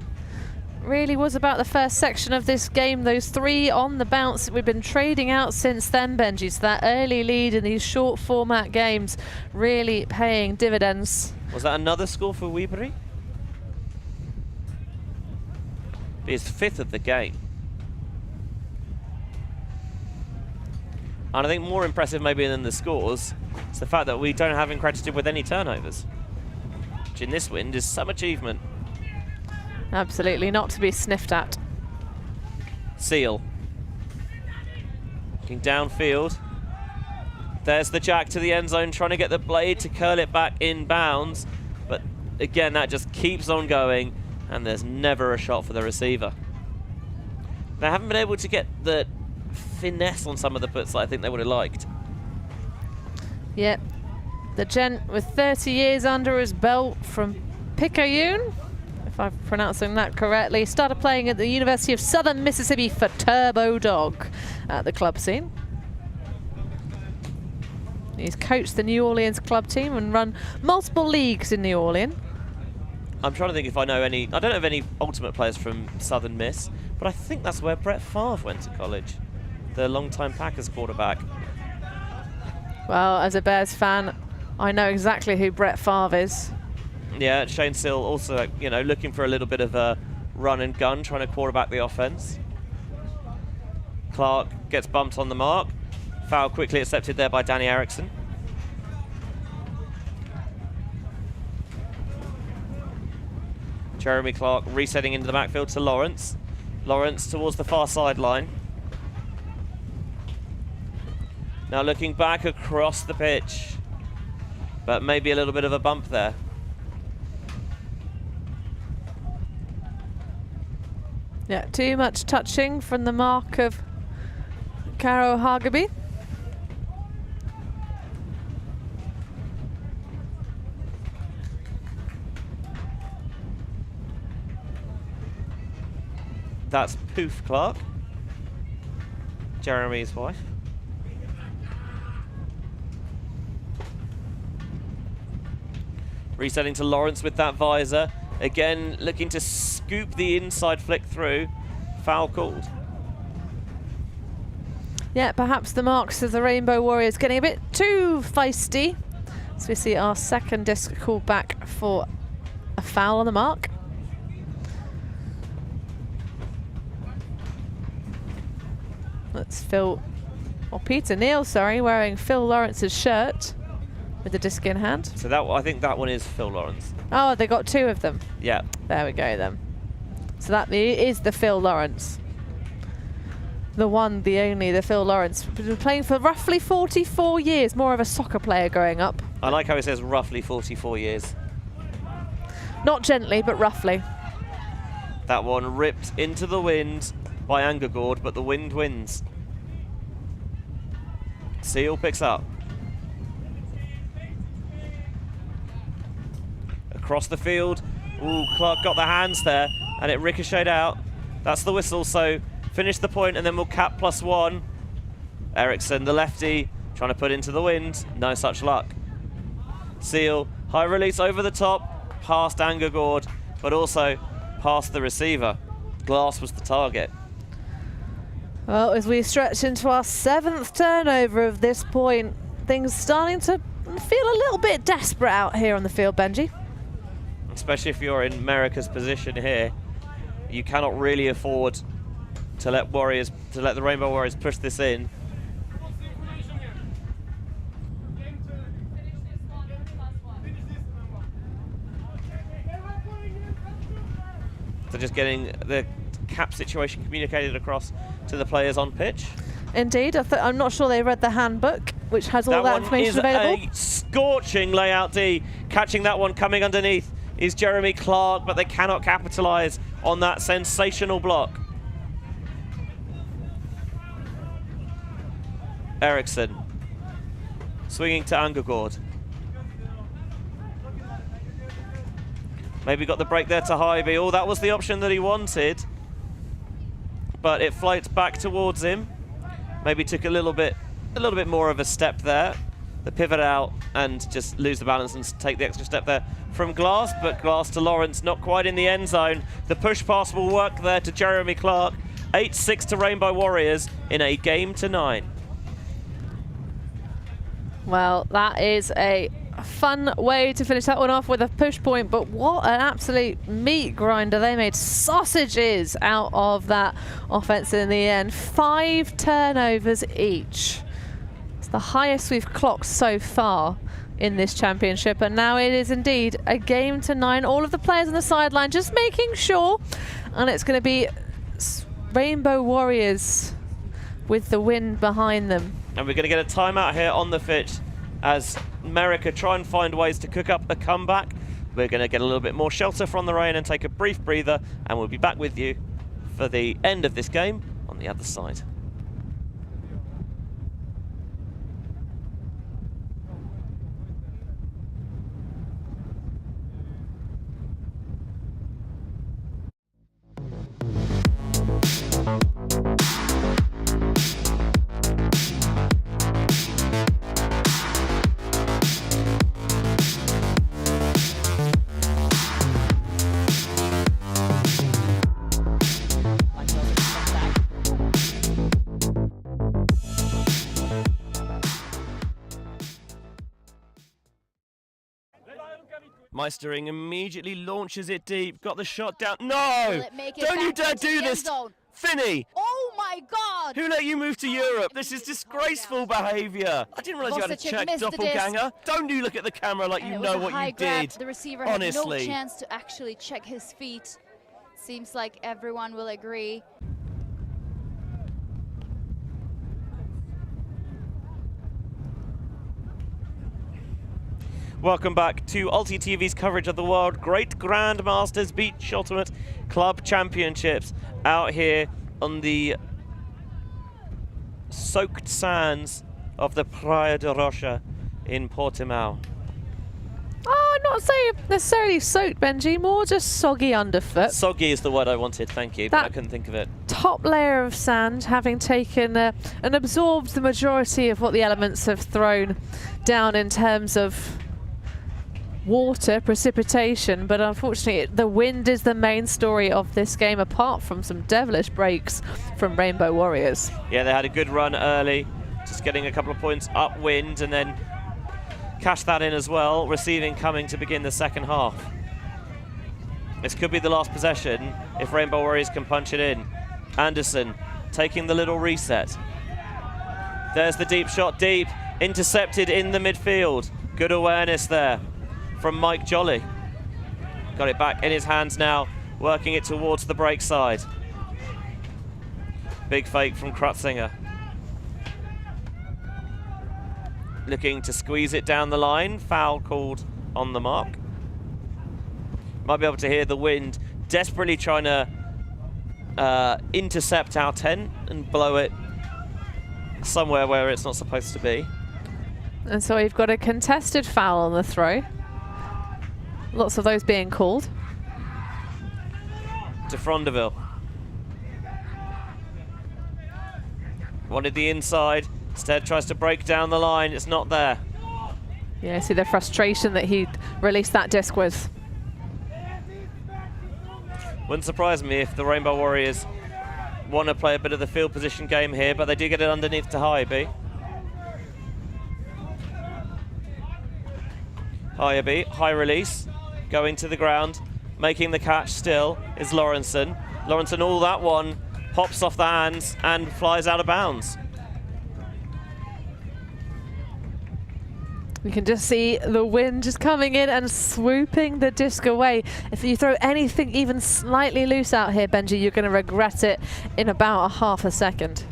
really was about the first section of this game. Those 3 on the bounce that we've been trading out since then, Benji. So that early lead in these short format games really paying dividends. Was that another score for Weebury? It's 5th of the game. And I think more impressive maybe than the scores is the fact that we don't have him credited with any turnovers, which in this wind is some achievement. Absolutely not to be sniffed at. Seal. Looking downfield. There's the jack to the end zone, trying to get the blade to curl it back in bounds. But again, that just keeps on going, and there's never a shot for the receiver. They haven't been able to get the finesse on some of the puts that I think they would have liked. Yep. The gent with 30 years under his belt from Picayune, if I'm pronouncing that correctly, started playing at the University of Southern Mississippi for Turbo Dog at the club scene. He's coached the New Orleans club team and run multiple leagues in New Orleans. I'm trying to think if I know any. I don't know of any Ultimate players from Southern Miss, but I think that's where Brett Favre went to college, the longtime Packers quarterback. Well, as a Bears fan, I know exactly who Brett Favre is. Yeah, Shane Seal also, you know, looking for a little bit of a run and gun, trying to quarterback the offense. Clark gets bumped on the mark. Foul quickly accepted there by Danny Erickson. Jeremy Clark resetting into the backfield to Lawrence. Lawrence towards the far sideline. Now looking back across the pitch, but maybe a little bit of a bump there. Yeah, too much touching from the mark of Caro Hagaby. That's Poof Clark, Jeremy's wife. Resetting to Lawrence with that visor. Again, looking to scoop the inside flick through. Foul called. Yeah, perhaps the marks of the Rainbow Warriors getting a bit too feisty. So we see our second disc called back for a foul on the mark. That's Peter Neal, sorry, wearing Phil Lawrence's shirt with the disc in hand. So that, I think that one is Phil Lawrence. Oh, they got 2 of them. Yeah. There we go then. So that is the Phil Lawrence. The one, the only, the Phil Lawrence. Been playing for roughly 44 years, more of a soccer player growing up. I like how it says roughly 44 years. Not gently, but roughly. That one ripped into the wind by Angagord, but the wind wins. Seal picks up. Across the field. Ooh, Clark got the hands there, and it ricocheted out. That's the whistle, so finish the point, and then we'll cap +1. Ericsson, the lefty, trying to put into the wind. No such luck. Seal, high release over the top, past Angagord, but also past the receiver. Glass was the target. Well, as we stretch into our 7th turnover of this point, things starting to feel a little bit desperate out here on the field, Benji. Especially if you're in Merica's position here, you cannot really afford to let the Rainbow Warriors push this in. So just getting the cap situation communicated across to the players on pitch. Indeed, I'm not sure they read the handbook, which has all that information available. A scorching layout D. Catching that one coming underneath is Jeremy Clark, but they cannot capitalise on that sensational block. Ericsson swinging to Angagord. Maybe got the break there to Hive. Oh, that was the option that he wanted, but it floats back towards him. maybe took a little bit more of a step there. The pivot out and just lose the balance and take the extra step there from Glass, but Glass to Lawrence, not quite in the end zone. The push pass will work there to Jeremy Clark. 8-6 to Rainbow Warriors in a game to 9. Well, that is a fun way to finish that one off with a push point, but what an absolute meat grinder. They made sausages out of that offense in the end. 5 turnovers each. It's the highest we've clocked so far in this championship, and now it is indeed a game to 9. All of the players on the sideline just making sure, and it's going to be Rainbow Warriors with the wind behind them. And we're going to get a timeout here on the pitch as Merica try and find ways to cook up a comeback. We're going to get a little bit more shelter from the rain and take a brief breather, and we'll be back with you for the end of this game on the other side. Meistering immediately launches it deep, got the shot down. No! Don't you dare do this! Finney! Oh my God! Who let you move to Europe? This is disgraceful behaviour. I didn't realise you had a check doppelganger. Don't you look at the camera like you know what you did. The receiver honestly had no chance to actually check his feet. Seems like everyone will agree. Welcome back to ULTI.TV's coverage of the World Great Grandmasters Beach Ultimate Club Championships out here on the soaked sands of the Praia da Rocha in Portimão. Oh, not so necessarily soaked, Benji, more just soggy underfoot. Soggy is the word I wanted, thank you, but I couldn't think of it. Top layer of sand having taken and absorbed the majority of what the elements have thrown down in terms of water, precipitation, but unfortunately the wind is the main story of this game, apart from some devilish breaks from Rainbow Warriors. Yeah, they had a good run early, just getting a couple of points upwind and then cash that in as well, receiving coming to begin the second half. This could be the last possession if Rainbow Warriors can punch it in. Anderson taking the little reset. There's the deep shot, deep, intercepted in the midfield. Good awareness there from Mike Jolly. Got it back in his hands now, working it towards the break side. Big fake from Krutzinger. Looking to squeeze it down the line. Foul called on the mark. Might be able to hear the wind desperately trying to intercept our 10 and blow it somewhere where it's not supposed to be. And so we've got a contested foul on the throw. Lots of those being called. To Frondeville. Wanted the inside. Instead tries to break down the line. It's not there. Yeah, see the frustration that he released that disc with. Wouldn't surprise me if the Rainbow Warriors want to play a bit of the field position game here, but they do get it underneath to Hive. Hive, high release, going to the ground, making the catch still is Lawrenson. Lawrenson, all that one, pops off the hands and flies out of bounds. We can just see the wind just coming in and swooping the disc away. If you throw anything even slightly loose out here, Benji, you're going to regret it in about a half a second.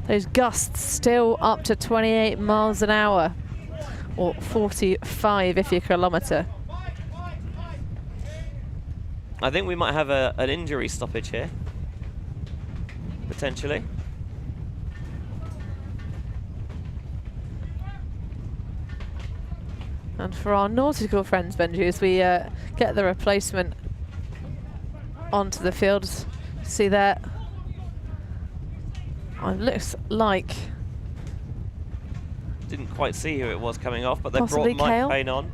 Those gusts still up to 28 miles an hour, or 45 if you're kilometre. I think we might have an injury stoppage here, potentially. And for our nautical friends, Benji, as we get the replacement onto the field, see that It looks like... Didn't quite see who it was coming off, but they Possibly brought Mike Kale. Payne on.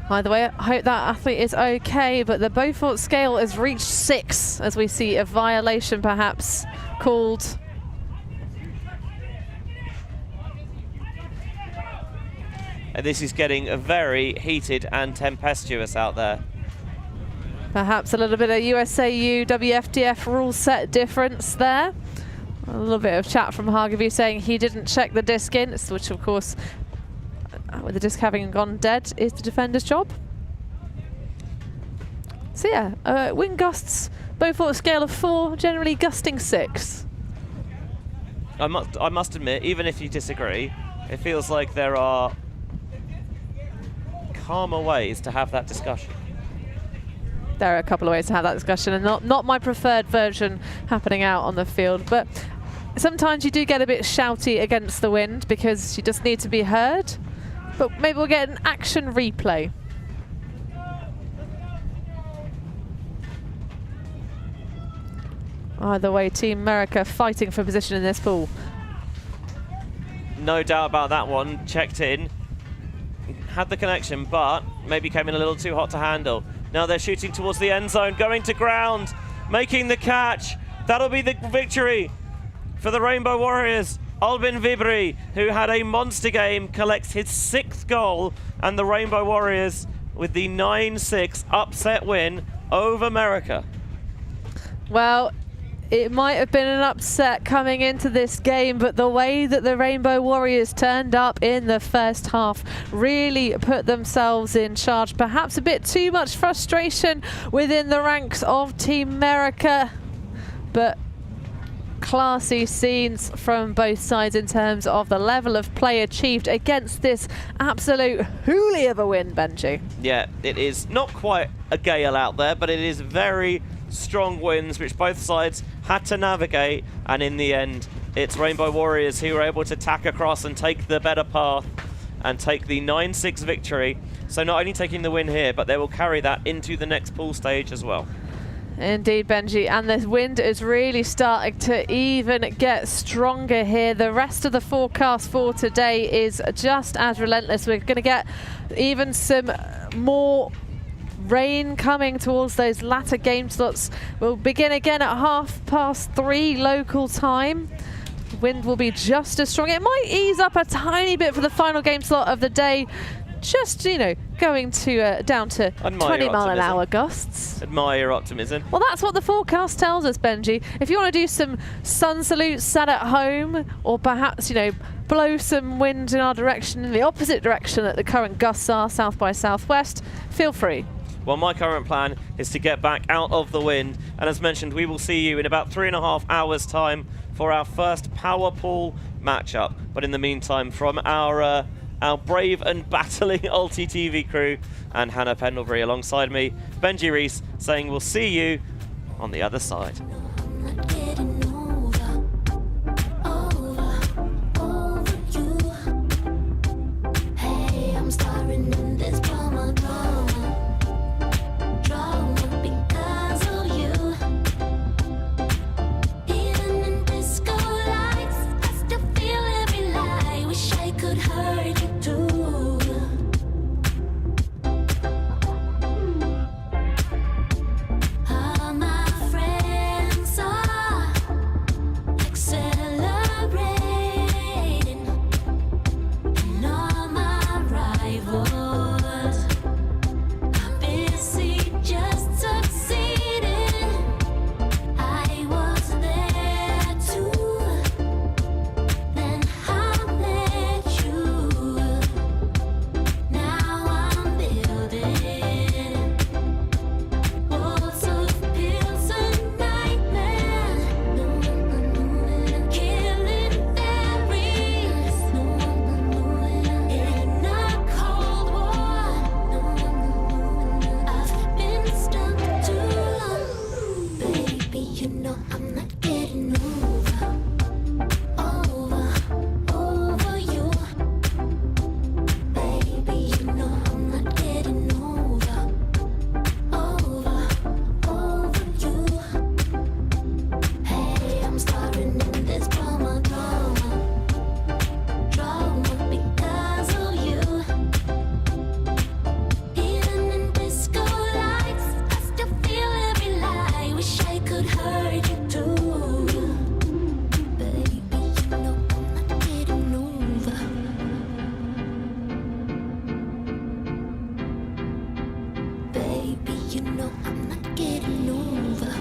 Either way, I hope that athlete is okay, but the Beaufort scale has reached 6 as we see a violation perhaps called. And this is getting very heated and tempestuous out there. Perhaps a little bit of USAU WFDF rule set difference there. A little bit of chat from Hargreaves saying he didn't check the disc in, which of course, with the disc having gone dead, is the defender's job. So yeah, wind gusts, Beaufort scale of 4, generally gusting 6. I must admit, even if you disagree, it feels like there are calmer ways to have that discussion. There are a couple of ways to have that discussion, and not my preferred version happening out on the field, but sometimes you do get a bit shouty against the wind because you just need to be heard. But maybe we'll get an action replay. Either way, Team Merica fighting for position in this pool. No doubt about that one. Checked in, had the connection, but maybe came in a little too hot to handle. Now they're shooting towards the end zone, going to ground, making the catch. That'll be the victory for the Rainbow Warriors. Albin Vibri, who had a monster game, collects his 6th goal, and the Rainbow Warriors with the 9-6 upset win over Merica. Well, it might have been an upset coming into this game, but the way that the Rainbow Warriors turned up in the first half really put themselves in charge. Perhaps a bit too much frustration within the ranks of Team Merica, but classy scenes from both sides in terms of the level of play achieved against this absolute hoolie of a win, Benji. Yeah, it is not quite a gale out there, but it is very strong winds which both sides had to navigate, and in the end it's Rainbow Warriors who were able to tack across and take the better path and take the 9-6 victory. So not only taking the win here, but they will carry that into the next pool stage as well. Indeed, Benji, and the wind is really starting to even get stronger here. The rest of the forecast for today is just as relentless. We're going to get even some more rain coming towards those latter game slots. We'll begin again at 3:30 local time. The wind will be just as strong. It might ease up a tiny bit for the final game slot of the day. Just, you know, going to down to 20-mile-an-hour gusts. Admire your optimism. Well, that's what the forecast tells us, Benji. If you want to do some sun salutes sat at home, or perhaps, you know, blow some wind in our direction, in the opposite direction that the current gusts are, south by southwest, feel free. Well, my current plan is to get back out of the wind, and as mentioned, we will see you in about 3.5 hours' time for our first power pool matchup. But in the meantime, from our brave and battling ULTI.TV crew and Hannah Pendlebury alongside me, Benji Reese, saying we'll see you on the other side. All my friends you know I'm not getting over.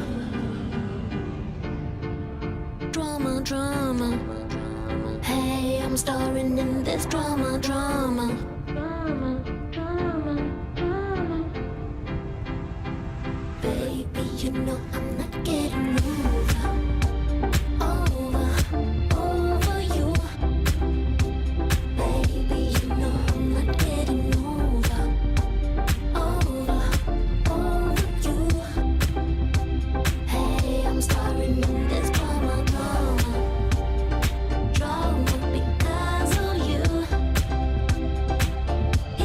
Drama, drama. Hey, I'm starring in this drama, drama. Baby, you know I'm not getting over you. Baby, you know I'm not getting over you. Hey, I'm starring in this drama, drama because of you.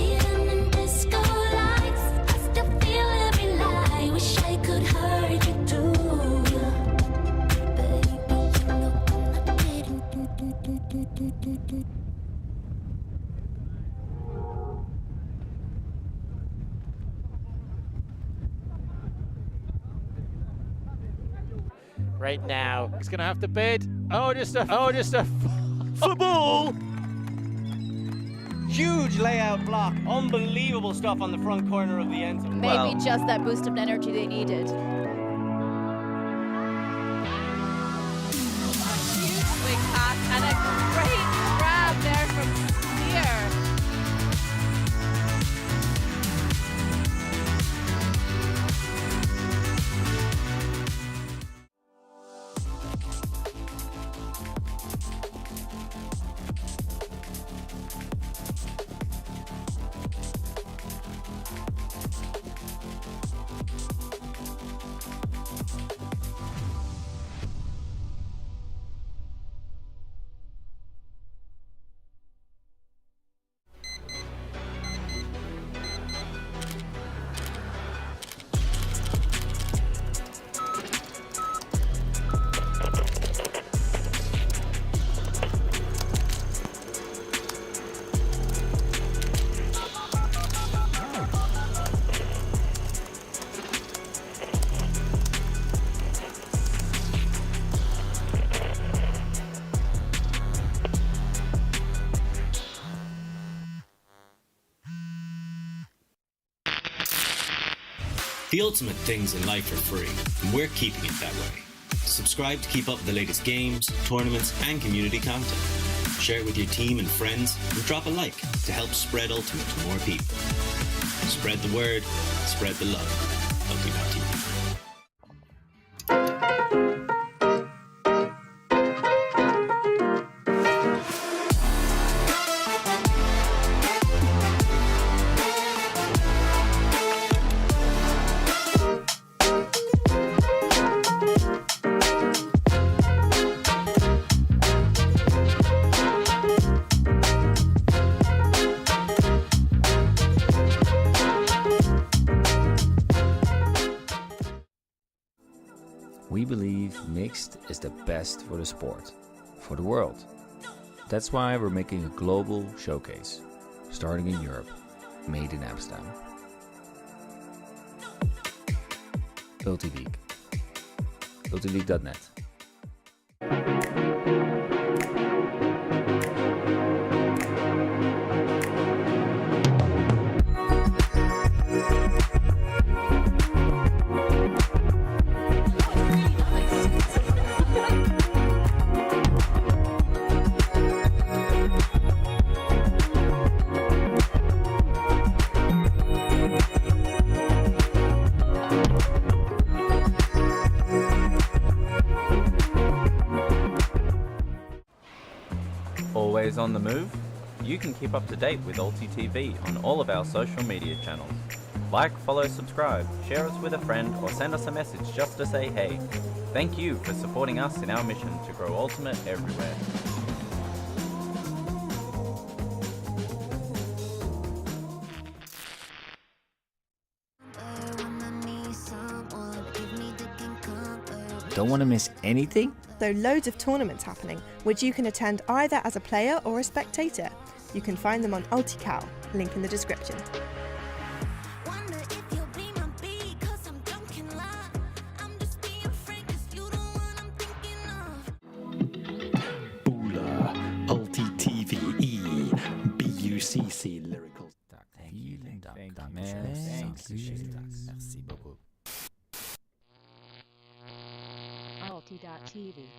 Even in disco lights, I still feel every lie. Wish I could hurt you too. Baby, you know I'm not getting. Right now, he's gonna have to bid. Just a football. Huge layout block. Unbelievable stuff on the front corner of the end zone. Maybe just that boost of energy they needed. Huge swing pass and a great grab there from Spear. The ultimate things in life are free, and we're keeping it that way. Subscribe to keep up with the latest games, tournaments, and community content. Share it with your team and friends, and drop a like to help spread Ultimate to more people. Spread the word, spread the love. ULTI.TV. We believe mixed is the best for the sport, for the world. That's why we're making a global showcase, starting in Europe, made in Amsterdam. ULTI League. ULTILeague.net. Always on the move? You can keep up to date with ULTI.TV on all of our social media channels. Like, follow, subscribe, share us with a friend, or send us a message just to say hey. Thank you for supporting us in our mission to grow Ultimate everywhere. Don't want to miss anything? There are loads of tournaments happening, which you can attend either as a player or a spectator. You can find them on ULTICAL, link in the description. ULTI.TV, BUCC Lyrical. Merci beaucoup. ULTI.TV.